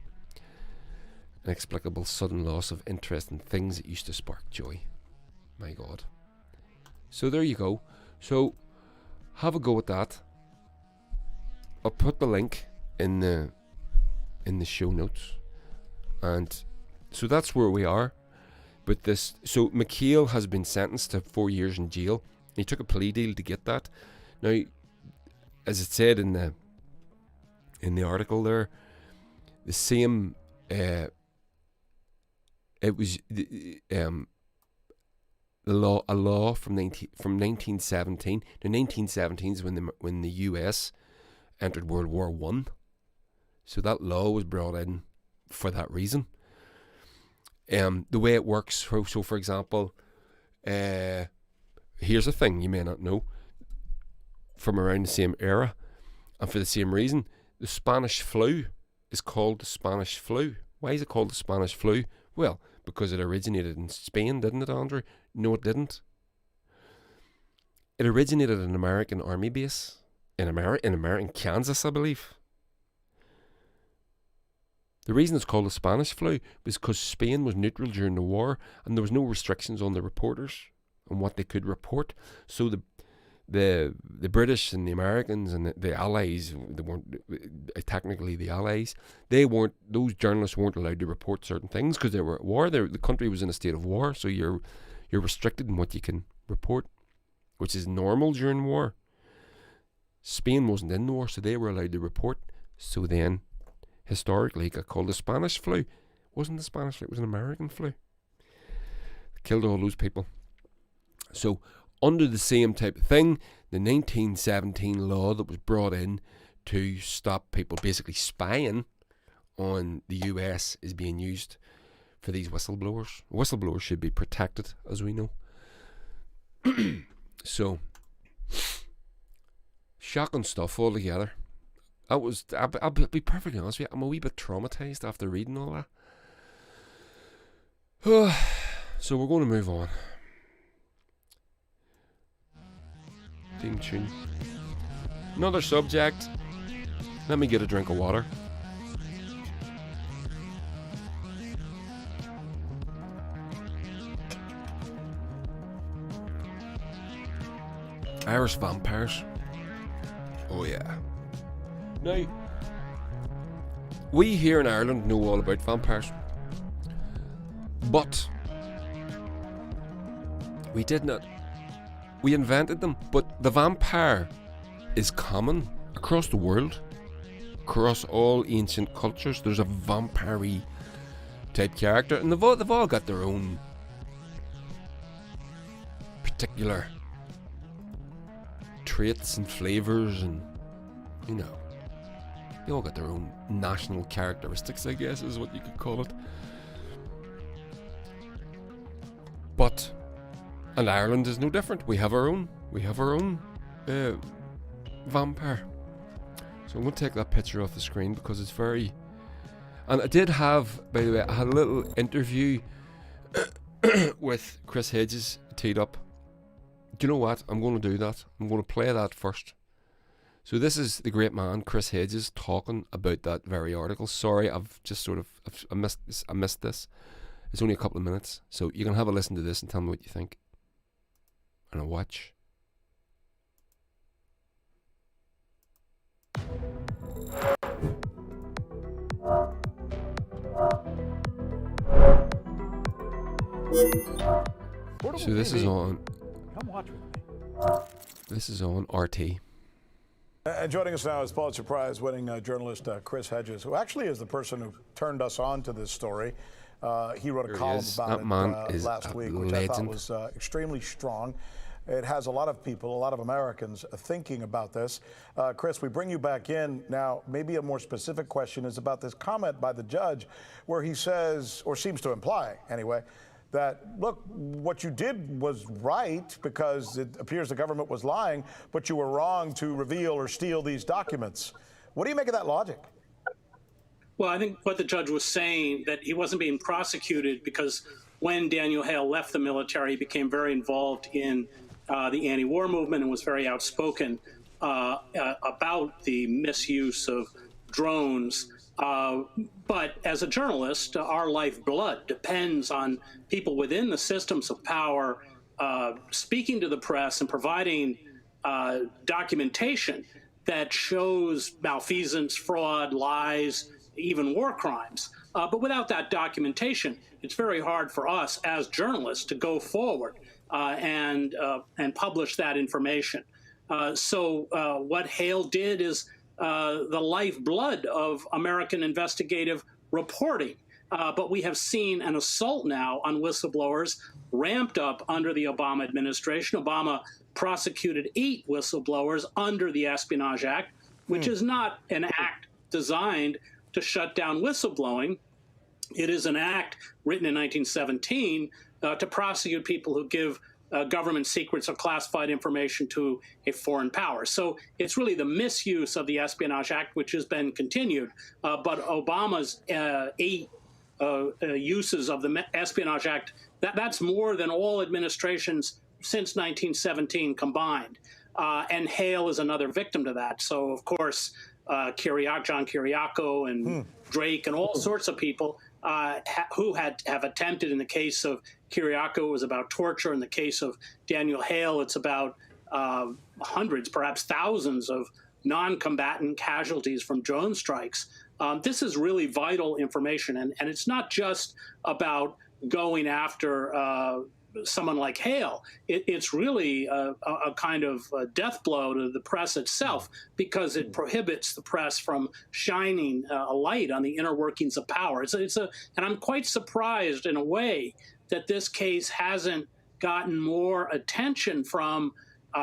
Inexplicable sudden loss of interest in things that used to spark joy. My God. So there you go. So have a go at that. I'll put the link in the show notes, and so that's where we are. But this, so McHale has been sentenced to 4 years in jail. He took a plea deal to get that. Now, as it said in the article there, the same. It was a law from 1917. The 1917 is when the US entered World War I. So that law was brought in for that reason. The way it works, so for example, here's a thing you may not know from around the same era, and for the same reason, the Spanish flu is called the Spanish flu. Why is it called the Spanish flu? Well, because it originated in Spain, didn't it, Andrew? No, it didn't. It originated in an American army base in Kansas, I believe. The reason it's called the Spanish flu was because Spain was neutral during the war, and there was no restrictions on the reporters on what they could report. So the British and the Americans and the Allies, they weren't technically the Allies. Those journalists weren't allowed to report certain things because they were at war. The country was in a state of war, so you're restricted in what you can report, which is normal during war. Spain wasn't in the war, so they were allowed to report. So then, historically, it got called the Spanish flu. It wasn't the Spanish flu, it was an American flu. It killed all those people. So, under the same type of thing, the 1917 law that was brought in to stop people basically spying on the US is being used for these whistleblowers. Whistleblowers should be protected, as we know. So, shocking stuff altogether. I'll be perfectly honest with you, I'm a wee bit traumatised after reading all that. So we're going to move on. Theme tune. Another subject. Let me get a drink of water. Irish vampires. Oh yeah. Now, we here in Ireland know all about vampires, but we did not. We invented them, but the vampire is common across the world, across all ancient cultures. There's a vampire-y type character, and they've all got their own particular traits and flavours, and you know, they all got their own national characteristics, I guess is what you could call it. But and Ireland is no different. We have our own vampire. So I'm going to take that picture off the screen because it's very. And I did have, by the way, I had a little interview with Chris Hedges teed up. Do you know what? I'm going to do that. I'm going to play that first. So this is the great man Chris Hedges talking about that very article. Sorry, I've just sort of I missed this. It's only a couple of minutes, so you can have a listen to this and tell me what you think. And a watch. So this is on. Come watch with me. This is on RT. Joining us now is Pulitzer Prize-winning journalist Chris Hedges, who actually is the person who turned us on to this story. He wrote a column about it last week, which I thought was extremely strong. It has a lot of people, a lot of Americans thinking about this. Chris, we bring you back in now. Maybe a more specific question is about this comment by the judge where he says, or seems to imply anyway, that, look, what you did was right because it appears the government was lying, but you were wrong to reveal or steal these documents. What do you make of that logic? Well, I think what the judge was saying, that he wasn't being prosecuted because when Daniel Hale left the military, he became very involved in the anti-war movement and was very outspoken about the misuse of drones. But as a journalist, our lifeblood depends on people within the systems of power speaking to the press and providing documentation that shows malfeasance, fraud, lies, even war crimes. But without that documentation, it's very hard for us as journalists to go forward and publish that information. So what Hale did is the lifeblood of American investigative reporting. But we have seen an assault now on whistleblowers ramped up under the Obama administration. Obama prosecuted 8 whistleblowers under the Espionage Act, which is not an act designed to shut down whistleblowing. It is an act written in 1917 to prosecute people who give government secrets or classified information to a foreign power. So it's really the misuse of the Espionage Act, which has been continued. But Obama's 8 uses of the Espionage Act, that's more than all administrations since 1917 combined. And Hale is another victim to that. So, of course, John Kiriakou and Drake and all sorts of people who have attempted. In the case of Kiriakou, it was about torture. In the case of Daniel Hale, it's about hundreds, perhaps thousands of non-combatant casualties from drone strikes. This is really vital information, and it's not just about going after someone like Hale. It's really a kind of death blow to the press itself, because it prohibits the press from shining a light on the inner workings of power. And I'm quite surprised in a way that this case hasn't gotten more attention from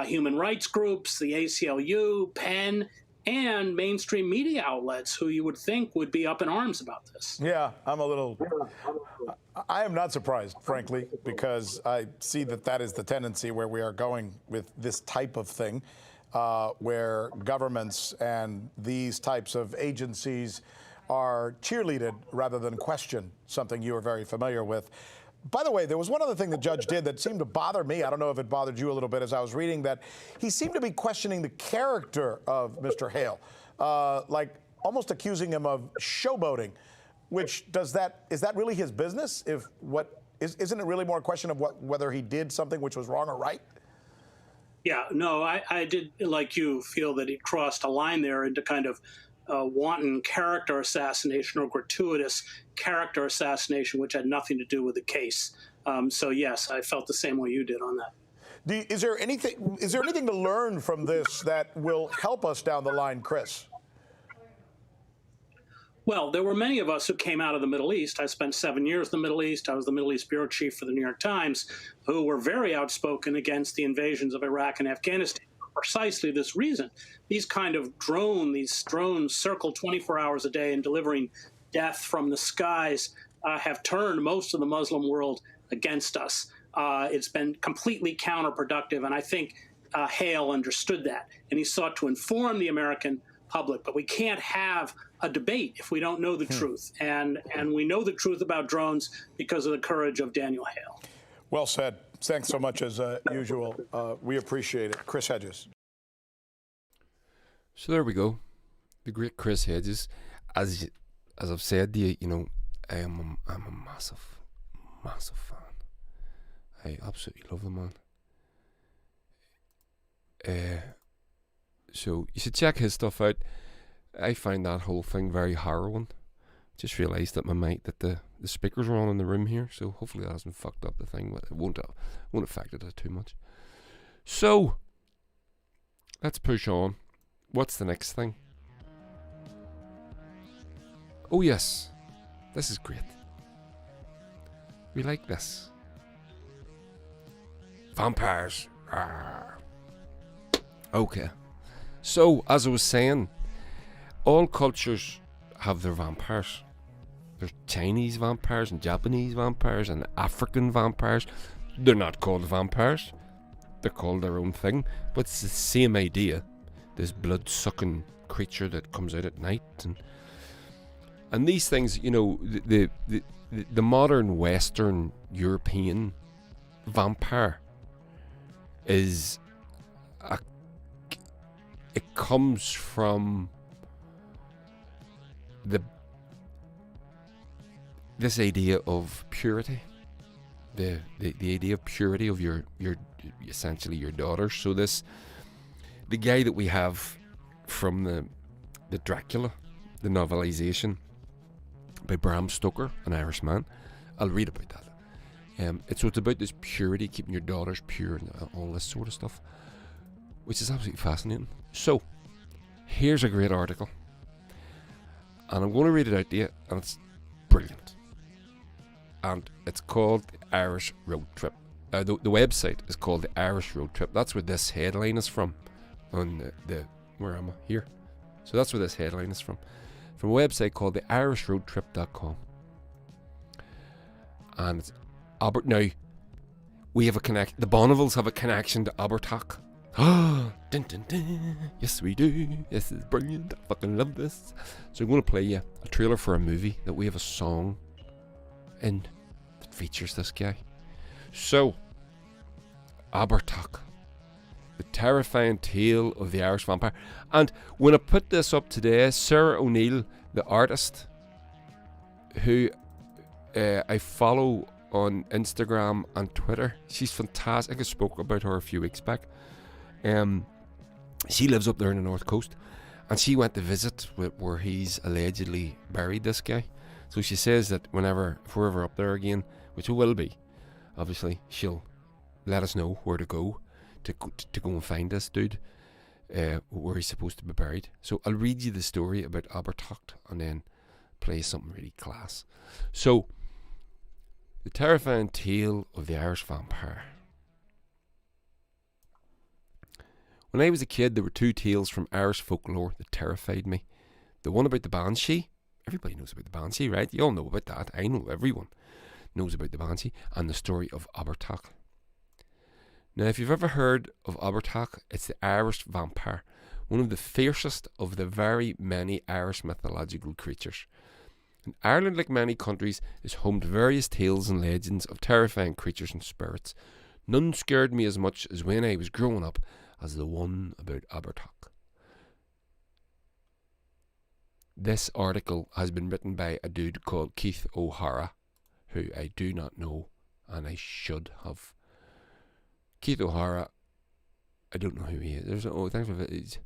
human rights groups, the ACLU, PEN, and mainstream media outlets who you would think would be up in arms about this. Yeah, I am not surprised, frankly, because I see that is the tendency where we are going with this type of thing, where governments and these types of agencies are cheerleaded rather than questioned, something you are very familiar with. By the way, there was one other thing the judge did that seemed to bother me. I don't know if it bothered you a little bit as I was reading that. He seemed to be questioning the character of Mr. Hale, like almost accusing him of showboating, which is that really his business? Isn't it really more a question of whether he did something which was wrong or right? Yeah, no, I did, like you, feel that he crossed a line there into kind of wanton character assassination or gratuitous character assassination, which had nothing to do with the case. So yes, I felt the same way you did on that. Is there anything to learn from this that will help us down the line, Chris? Well, there were many of us who came out of the Middle East. I spent 7 years in the Middle East. I was the Middle East bureau chief for the New York Times, who were very outspoken against the invasions of Iraq and Afghanistan for precisely this reason. These drones circle 24 hours a day and delivering death from the skies have turned most of the Muslim world against us. It's been completely counterproductive, and I think Hale understood that, and he sought to inform the American public. But we can't have a debate if we don't know the truth, and we know the truth about drones because of the courage of Daniel Hale. Well said. Thanks so much as usual. We appreciate it. Chris Hedges. So there we go. The great Chris Hedges. As I've said to you, I'm a massive fan. I absolutely love the man. So you should check his stuff out. I find that whole thing very harrowing. Just realised that the speakers were on in the room here, so hopefully that hasn't fucked up the thing, but it won't affect it too much. So let's push on. What's the next thing? Oh yes, this is great. We like this. Vampires. Arrgh. Okay. So, as I was saying, all cultures have their vampires. There's Chinese vampires and Japanese vampires and African vampires. They're not called vampires. They're called their own thing. But it's the same idea. This blood-sucking creature that comes out at night. And these things, the modern Western European vampire is it comes from this idea of purity, the idea of purity of your essentially your daughter. So the guy that we have from the Dracula, the novelization by Bram Stoker, an Irishman. I'll read about that. It's about this purity, keeping your daughters pure and all this sort of stuff, which is absolutely fascinating. So, here's a great article, and I'm going to read it out to you, and it's brilliant. And it's called The Irish Road Trip. The website is called The Irish Road Trip. That's where this headline is from. On where am I? Here. So that's where this headline is from a website called theIrishRoadTrip.com. And it's now we have a connect. The Bonnevilles have a connection to Abertach. Dun, dun, dun. Yes, we do. This is brilliant. I fucking love this. So I'm going to play you a trailer for a movie that we have a song in that features this guy. So, Abertach, the terrifying tale of the Irish vampire. And when I put this up today, Sarah O'Neill, the artist, who I follow on Instagram and Twitter, she's fantastic. I spoke about her a few weeks back. She lives up there in the North Coast, and she went to visit where he's allegedly buried, this guy. So she says that if we're ever up there again, which we will be, obviously, she'll let us know where to go to go and find this dude, where he's supposed to be buried. So I'll read you the story about Abertach and then play something really class. So, the terrifying tale of the Irish vampire. When I was a kid, there were two tales from Irish folklore that terrified me. The one about the banshee. Everybody knows about the banshee, right? You all know about that. I know everyone knows about the banshee. And the story of Abertach. Now, if you've ever heard of Abertach, it's the Irish vampire, one of the fiercest of the very many Irish mythological creatures. And Ireland, like many countries, is home to various tales and legends of terrifying creatures and spirits. None scared me as much as when I was growing up as the one about Abertach. This article has been written by a dude called Keith O'Hara, who I do not know, and I should have. Keith O'Hara, I don't know who he is. Thanks for it.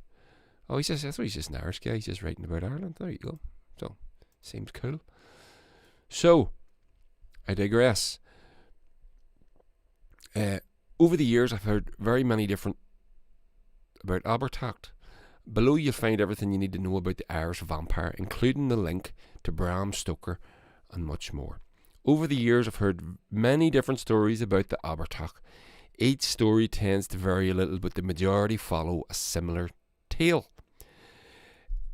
I thought he's just an Irish guy. He's just writing about Ireland. There you go. So, seems cool. So, I digress. Over the years, I've heard very many different about Abertach. Below you'll find everything you need to know about the Irish vampire, including the link to Bram Stoker and much more. Over the years, I've heard many different stories about the Abertach. Each story tends to vary a little, but the majority follow a similar tale.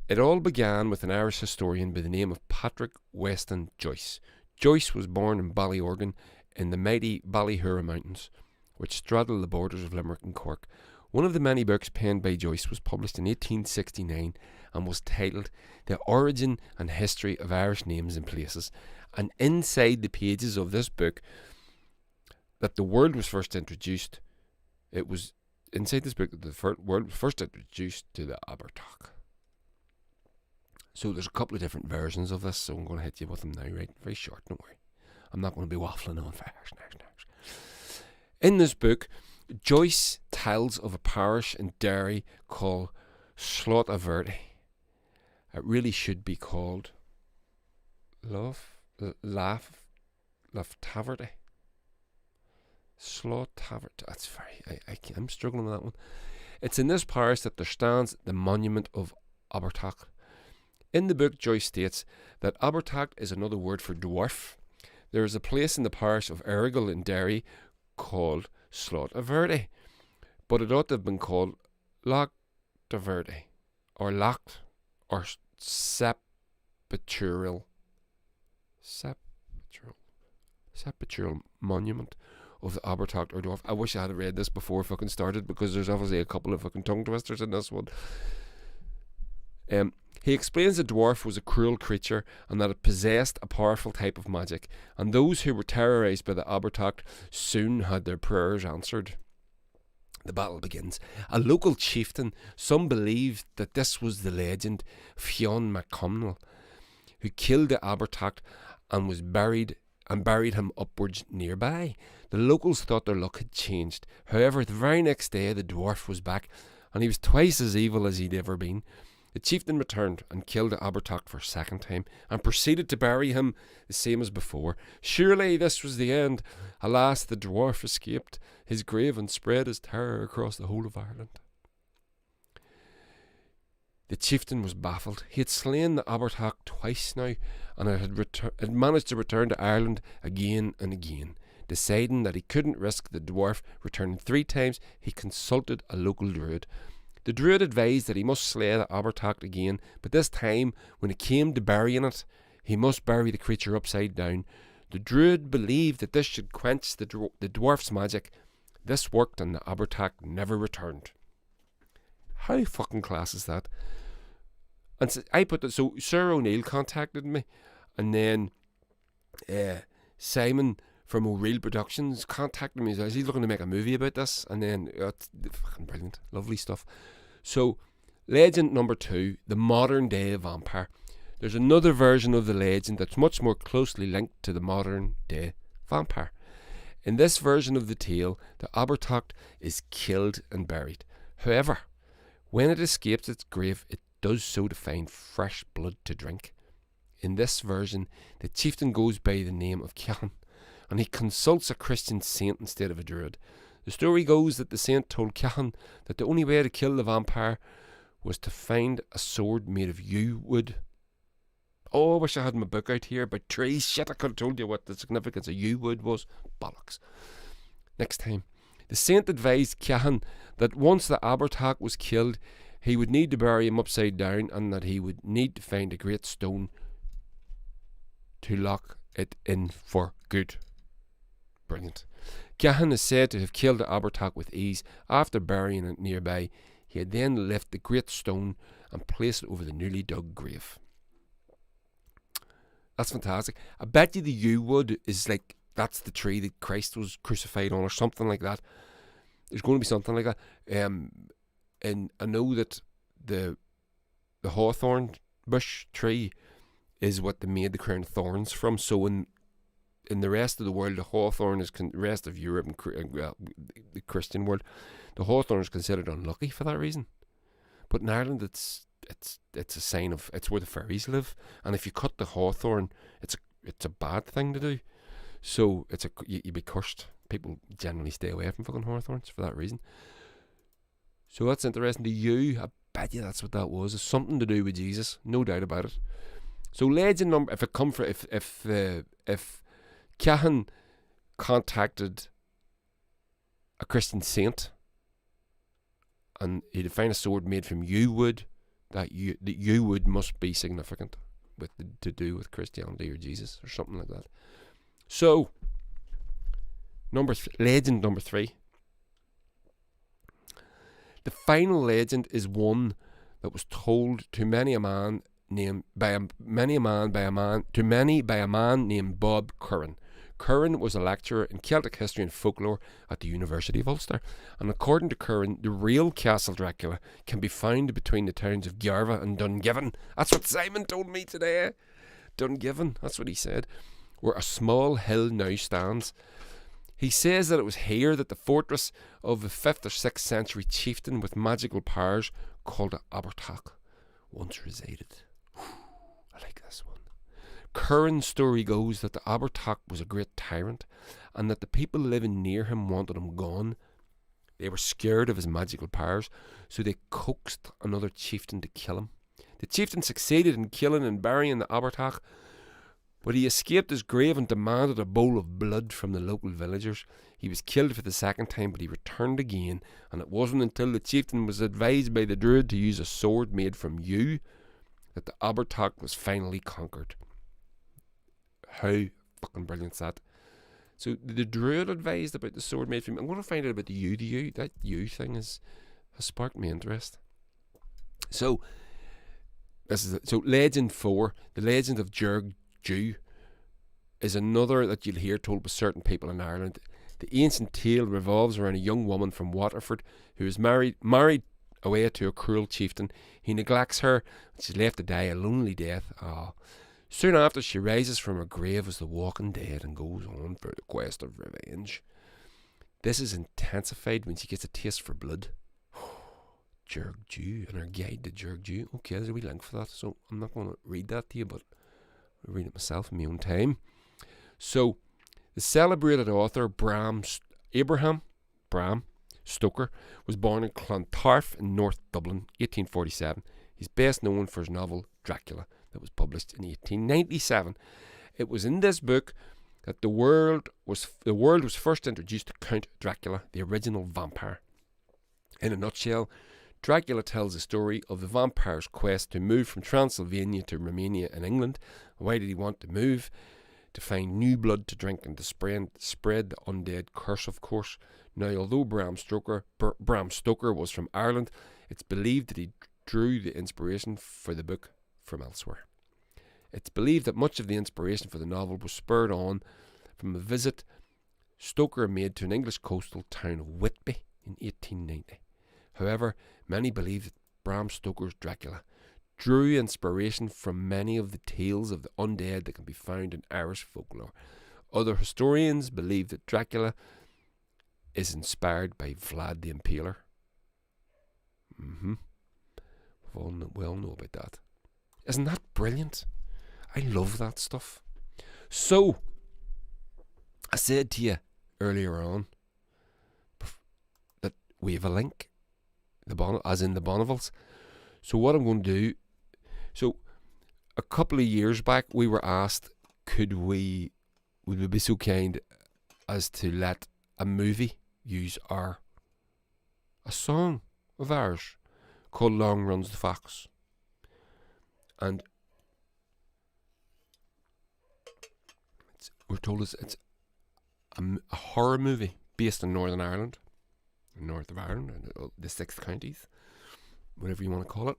It all began with an Irish historian by the name of Patrick Weston Joyce. Joyce was born in Ballyorgan in the mighty Ballyhura Mountains, which straddle the borders of Limerick and Cork. One of the many books penned by Joyce was published in 1869 and was titled The Origin and History of Irish Names and Places. And inside the pages of this book, that the world was first introduced, it was inside this book that the world was first introduced to the Abertach. So there's a couple of different versions of this, so I'm going to hit you with them now, right? Very short, don't worry. I'm not going to be waffling on for hours. In this book, Joyce tells of a parish in Derry called Abertach. It really should be called Laugh Taverty. That's very. I'm struggling with that one. It's in this parish that there stands the monument of Abertach. In the book, Joyce states that Abertach is another word for dwarf. There is a place in the parish of Errigal in Derry called Abertach, but it ought to have been called Abertach, or Lacht, or Sepulchral Monument of the Abertach or dwarf. I wish I had read this before I fucking started, because there's obviously a couple of fucking tongue twisters in this one. He explains the dwarf was a cruel creature and that it possessed a powerful type of magic, and those who were terrorised by the Abertach soon had their prayers answered. The battle begins. A local chieftain, some believed that this was the legend Fionn MacCumnall, who killed the Abertach and was buried him upwards nearby. The locals thought their luck had changed. However, the very next day the dwarf was back, and he was twice as evil as he'd ever been. The chieftain returned and killed the Abertach for a second time, and proceeded to bury him the same as before. Surely this was the end. Alas, the dwarf escaped his grave and spread his terror across the whole of Ireland. The chieftain was baffled. He had slain the Abertach twice now, and had managed to return to Ireland again and again. Deciding that he couldn't risk the dwarf returning 3 times, he consulted a local druid. The druid advised that he must slay the Abertach again, but this time, when it came to burying it, he must bury the creature upside down. The druid believed that this should quench the dwarf's magic. This worked, and the Abertach never returned. How fucking class is that? And so Sir O'Neill contacted me, and then Simon from O'Reilly Productions contacted me. He's looking to make a movie about this, and then it's fucking brilliant, lovely stuff. So, legend number 2, the modern day vampire. There's another version of the legend that's much more closely linked to the modern day vampire. In this version of the tale, the Abertach is killed and buried. However, when it escapes its grave, it does so to find fresh blood to drink. In this version, the chieftain goes by the name of Cian, and he consults a Christian saint instead of a druid. The story goes that the saint told Cian that the only way to kill the vampire was to find a sword made of yew wood. Oh, I wish I had my book out here about trees. Shit, I could have told you what the significance of yew wood was. Bollocks. Next time. The saint advised Cahan that once the Abertach was killed, he would need to bury him upside down, and that he would need to find a great stone to lock it in for good. Brilliant. Cahan is said to have killed the Abertach with ease. After burying it nearby, he had then left the great stone and placed it over the newly dug grave. That's fantastic. I bet you the yew wood is like, that's the tree that Christ was crucified on, or something like that. There's going to be something like that. And I know that the hawthorn bush tree is what they made the crown of thorns from. So in the rest of the world, the hawthorn is rest of Europe and the Christian world, the hawthorn is considered unlucky for that reason. But in Ireland, it's a sign of, it's where the fairies live, and if you cut the hawthorn, it's a bad thing to do. So you'd be cursed. People generally stay away from fucking hawthorns for that reason. So that's interesting. The yew, I bet you that's what that was. It's something to do with Jesus, no doubt about it. So legend number, if Cahan contacted a Christian saint and he'd find a sword made from yew wood, that yew wood must be significant to do with Christianity or Jesus or something like that. So legend number 3. The final legend is one that was told to many by a man named Bob Curran. Curran was a lecturer in Celtic history and folklore at the University of Ulster, and according to Curran, the real Castle Dracula can be found between the towns of Garva and Dungiven. That's what Simon told me today. Dungiven, that's what he said, where a small hill now stands. He says that it was here that the fortress of the 5th or 6th century chieftain with magical powers called Abertach once resided. I like this one. Curran's story goes that the Abertach was a great tyrant, and that the people living near him wanted him gone. They were scared of his magical powers, so they coaxed another chieftain to kill him. The chieftain succeeded in killing and burying the Abertach, but he escaped his grave and demanded a bowl of blood from the local villagers. He was killed for the second time, but he returned again, and it wasn't until the chieftain was advised by the druid to use a sword made from yew that the Abertach was finally conquered. How fucking brilliant is that? So the druid advised about the sword made from... I'm going to find out about the yew. That yew thing has sparked my interest. So this is it. So legend 4, the legend of Jerg Jew, is another that you'll hear told by certain people in Ireland. The ancient tale revolves around a young woman from Waterford who is married away to a cruel chieftain. He neglects her and she's left to die a lonely death. Soon after, she rises from her grave as the walking dead and goes on for the quest of revenge. This is intensified when she gets a taste for blood. Jerg Jew and her guide to Jerg Jew. Okay, there's a wee link for that, so I'm not going to read that to you, but I'll read it myself in my own time. So, the celebrated author Abraham Stoker was born in Clontarf in North Dublin, 1847. He's best known for his novel Dracula that was published in 1897. It was in this book that the world was first introduced to Count Dracula, the original vampire. In a nutshell, Dracula tells the story of the vampire's quest to move from Transylvania to Romania in England. Why did he want to move? To find new blood to drink and to spread the undead curse, of course. Now, although Bram Stoker was from Ireland, it's believed that he drew the inspiration for the book from elsewhere. It's believed that much of the inspiration for the novel was spurred on from a visit Stoker made to an English coastal town of Whitby in 1890. However, many believe that Bram Stoker's Dracula drew inspiration from many of the tales of the undead that can be found in Irish folklore. Other historians believe that Dracula is inspired by Vlad the Impaler. We all know about that. Isn't that brilliant? I love that stuff. So, I said to you earlier on that we have a link, as in the Bonnevils. So what I'm going to do, so a couple of years back we were asked, would we be so kind as to let a movie use a song of ours called Long Runs the Fox. And we're told it's a horror movie based in Northern Ireland, north of Ireland, and the 6 counties, whatever you want to call it.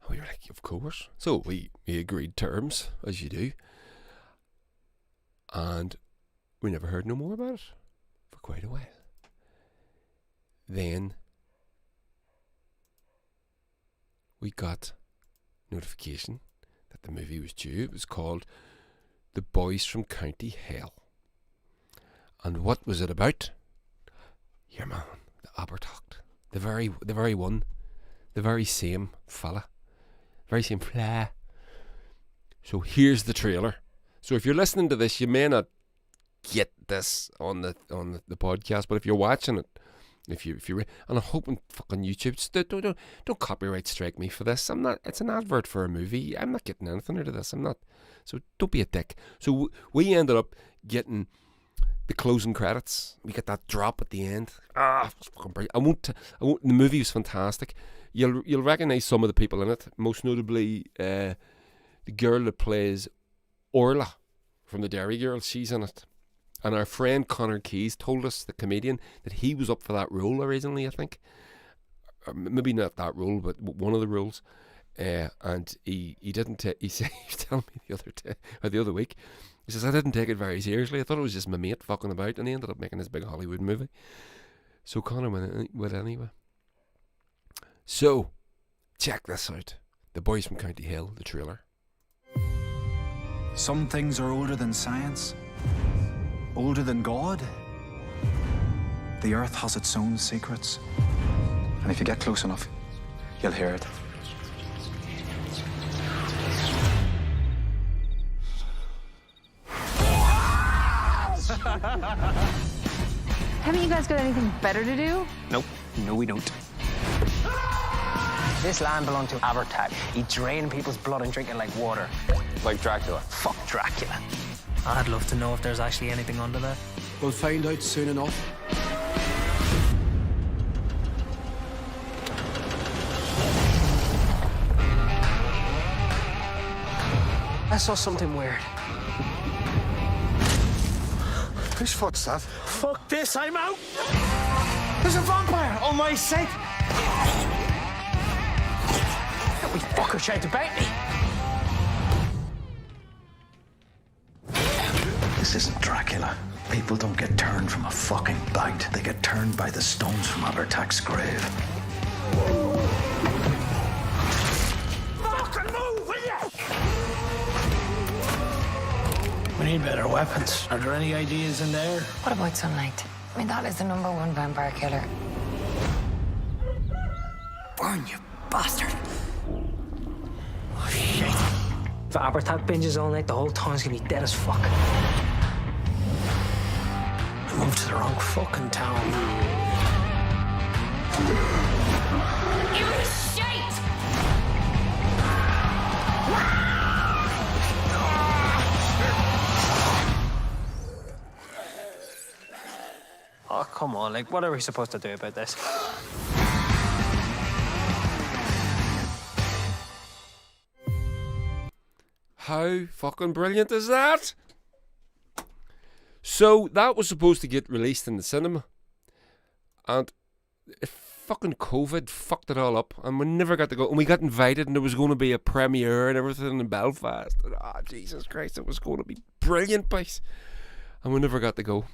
We were like, of course. So we agreed terms, as you do. And we never heard no more about it for quite a while. Then we got notification that the movie was due. It was called The Boys from County Hell. And what was it about? Your man, the Abertach, the very one, the very same fella. Very same fly. So here's the trailer. So if you're listening to this, you may not get this on the podcast, but if you're watching it, if you and I'm hoping fucking YouTube don't copyright strike me for this. I'm not. It's an advert for a movie. I'm not getting anything out of this. I'm not. So don't be a dick. So we ended up getting the closing credits. We get that drop at the end. It was fucking brilliant. I won't. The movie was fantastic. You'll recognise some of the people in it, most notably the girl that plays Orla from the Derry Girls. She's in it, and our friend Connor Keys told us, the comedian, that he was up for that role originally. I think, or maybe not that role, but one of the roles. And he didn't. He said, he was telling me the other week. He says, I didn't take it very seriously. I thought it was just my mate fucking about, and he ended up making this big Hollywood movie. So Connor went anyway. So, check this out. The Boys from County Hill, the trailer. Some things are older than science, older than God. The earth has its own secrets. And if you get close enough, you'll hear it. Haven't you guys got anything better to do? Nope. No, we don't. This land belonged to Abertach. He drained people's blood and drink it like water. Like Dracula. Fuck Dracula. I'd love to know if there's actually anything under there. We'll find out soon enough. I saw something weird. Whose foot's that? Fuck this, I'm out! There's a vampire on my side! That wee fucker tried to bite me! This isn't Dracula. People don't get turned from a fucking bite. They get turned by the stones from Abertach's grave. Fucking move, will you? We need better weapons. Are there any ideas in there? What about sunlight? I mean, that is the #1 vampire killer. Burn, you bastard. Oh, shit. If Abertach binges all night, the whole town's gonna be dead as fuck. I moved to the wrong fucking town. You're shite! Oh, come on, like, what are we supposed to do about this? How fucking brilliant is that? So that was supposed to get released in the cinema, and fucking COVID fucked it all up, and we never got to go. And we got invited, and there was going to be a premiere and everything in Belfast. And, Jesus Christ, it was going to be brilliant, boys. And we never got to go.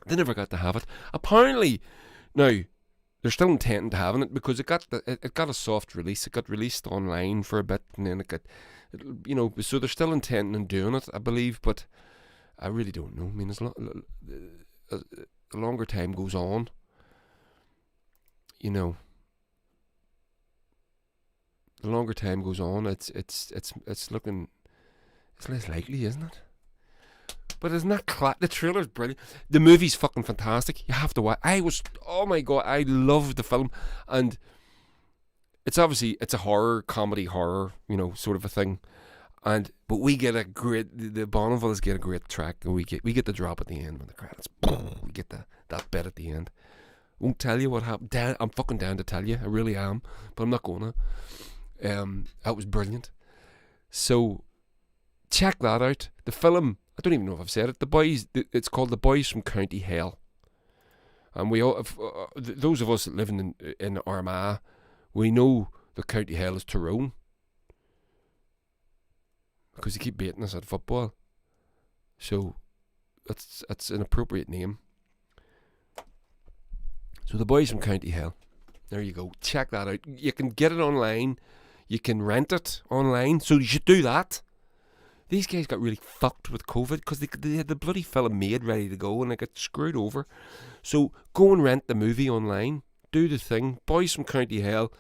They never got to have it. Apparently, now they're still intending to having it because it got a soft release. It got released online for a bit, and then it got, so they're still intending on doing it, I believe. But I really don't know. I mean, as the longer time goes on, the longer time goes on, it's looking, it's less likely, isn't it? But isn't that the trailer's brilliant. The movie's fucking fantastic. You have to watch. Oh my God, I loved the film. And it's a horror, comedy horror, sort of a thing. But we get a great, the Bonnevilles get a great track, and we get the drop at the end when the credits. We get that bit at the end. Won't tell you what happened. I'm fucking down to tell you. I really am, but I'm not gonna. That was brilliant. So check that out. The film, I don't even know if I've said it. The Boys. It's called The Boys from County Hell. And we all, those of us that live in Armagh, we know the County Hell is Tyrone, because they keep baiting us at football. So that's an appropriate name. So The Boys from County Hell. There you go. Check that out. You can get it online. You can rent it online. So you should do that. These guys got really fucked with COVID because they had the bloody film made ready to go and they got screwed over. So go and rent the movie online. Do the thing. Boys from County Hell.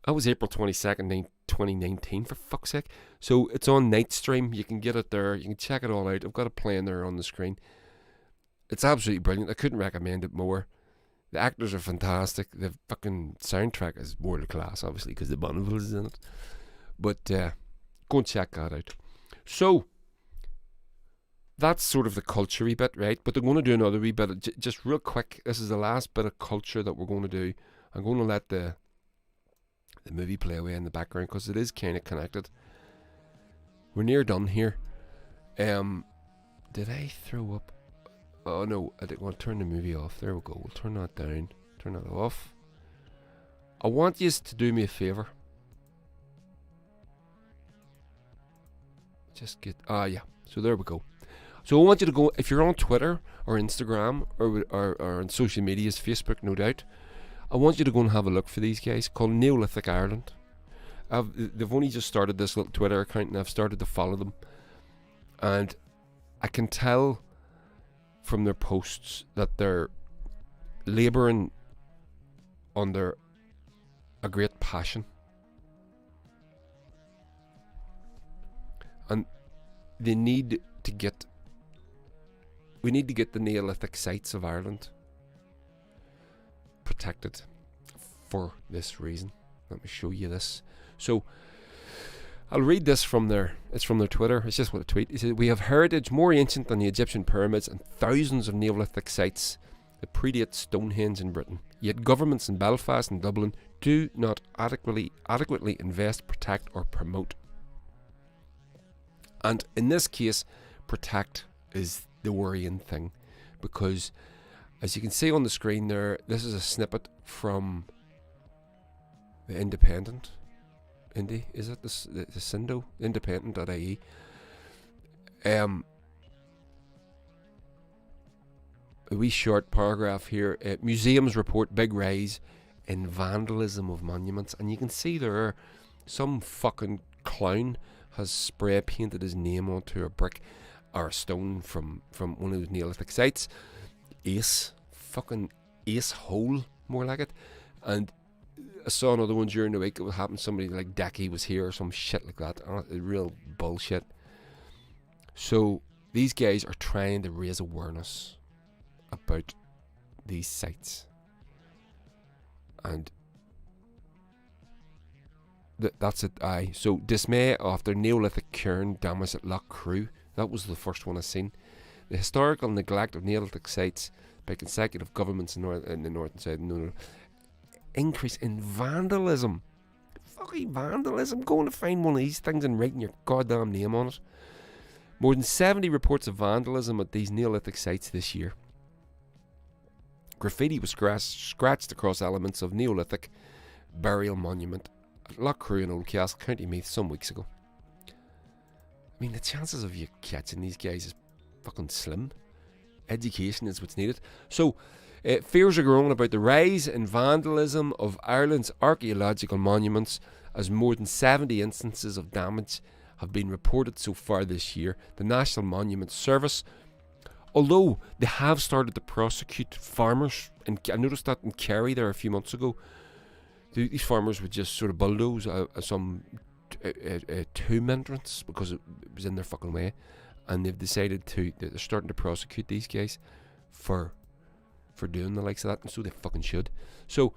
That was April 22nd, 2019, for fuck's sake. So it's on Nightstream. You can get it there. You can check it all out. I've got it playing there on the screen. It's absolutely brilliant. I couldn't recommend it more. The actors are fantastic. The fucking soundtrack is world class, obviously, because the Bonnevilles is in it. But go and check that out. So that's sort of the culture-y bit, right? But they're going to do another wee bit of, just real quick. This is the last bit of culture that we're going to do. I'm going to let the movie play away in the background because it is kind of connected. We're near done here. Did I throw up? Oh no, I didn't want to turn the movie off. There we go. We'll turn that down. Turn that off. I want you to do me a favour. Just get... yeah. So there we go. So I want you to go... If you're on Twitter or Instagram or on social medias, Facebook no doubt, I want you to go and have a look for these guys called Neolithic Ireland. They've only just started this little Twitter account and I've started to follow them. And I can tell from their posts that they're labouring under a great passion. And we need to get the Neolithic sites of Ireland protected for this reason. Let me show you this. So I'll read this from it's from their Twitter. It's just what a tweet. It says, "We have heritage more ancient than the Egyptian pyramids and thousands of Neolithic sites that predate Stonehenge in Britain. Yet governments in Belfast and Dublin do not adequately invest, protect or promote." And in this case, protect is the worrying thing, because as you can see on the screen there, this is a snippet from the Independent. Indie, is it the Sindo? Independent.ie. A wee short paragraph here. Museums report big rise in vandalism of monuments, and you can see there some fucking clown has spray painted his name onto a brick or a stone from one of those Neolithic sites. Fucking ace hole, more like it. And I saw another one during the week. It would happen. Somebody like Decky was here or some shit like that. Real bullshit. So these guys are trying to raise awareness about these sites, and that's it. So dismay after Neolithic cairn damage at Loch Crew. That was the first one I seen. The historical neglect of Neolithic sites by consecutive governments in the north and south. No. Increase in vandalism. Fucking vandalism. Going to find one of these things and writing your goddamn name on it. More than 70 reports of vandalism at these Neolithic sites this year. Graffiti was scratched across elements of Neolithic burial monument at Loch Crew in Old Castle, County Meath, some weeks ago. I mean, the chances of you catching these guys is fucking slim. Education is what's needed. So, fears are growing about the rise in vandalism of Ireland's archaeological monuments, as more than 70 instances of damage have been reported so far this year. The National Monument Service, although they have started to prosecute farmers, and I noticed that in Kerry there a few months ago, these farmers would just sort of bulldoze some tomb entrance because it was in their fucking way, and they've decided they're starting to prosecute these guys for doing the likes of that, and so they fucking should. So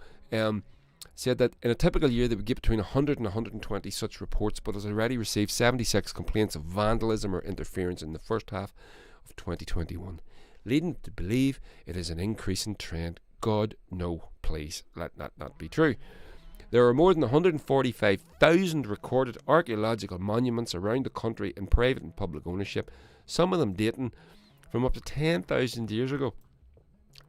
said that in a typical year they would get between 100 and 120 such reports, but has already received 76 complaints of vandalism or interference in the first half of 2021, leading to believe it is an increasing trend. God, no, please, let that not be true. There are more than 145,000 recorded archaeological monuments around the country in private and public ownership, some of them dating from up to 10,000 years ago.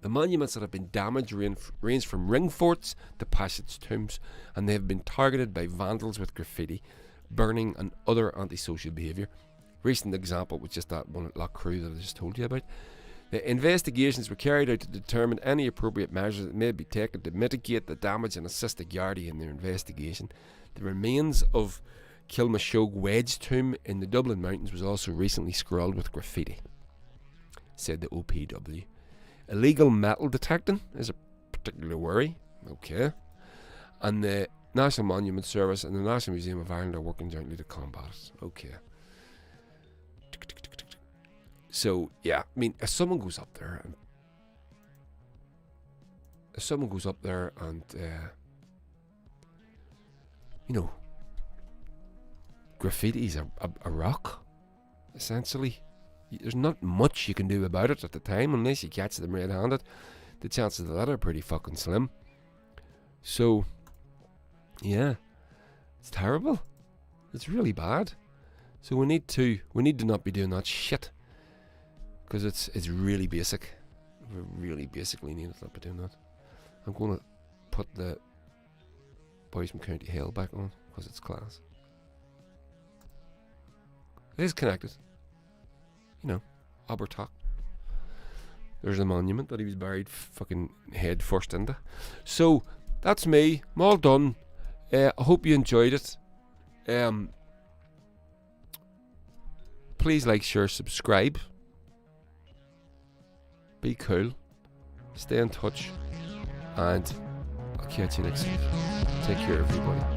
The monuments that have been damaged range from ring forts to passage tombs, and they have been targeted by vandals with graffiti, burning and other antisocial behaviour. Recent example was just that one at Loch Crew that I just told you about. The investigations were carried out to determine any appropriate measures that may be taken to mitigate the damage and assist the Gardaí in their investigation. The remains of Kilmashogue Wedge Tomb in the Dublin Mountains was also recently scrawled with graffiti, said the OPW. Illegal metal detecting is a particular worry. Okay. And the National Monument Service and the National Museum of Ireland are working jointly to combat it. Okay. So, yeah, I mean, if someone goes up there and you know, graffiti's a rock, essentially. There's not much you can do about it at the time unless you catch them red-handed. The chances of that are pretty fucking slim. So, yeah, it's terrible. It's really bad. So we need to not be doing that shit, because it's really basic. We really basically need to not be doing that. I'm going to put the Boys from County Hale back on because it's class. It is connected. You know, Abertach. There's a monument that he was buried fucking head first into. So, that's me. I'm all done. I hope you enjoyed it. Please like, share, subscribe. Be cool. Stay in touch. And I'll catch you next week. Take care, everybody.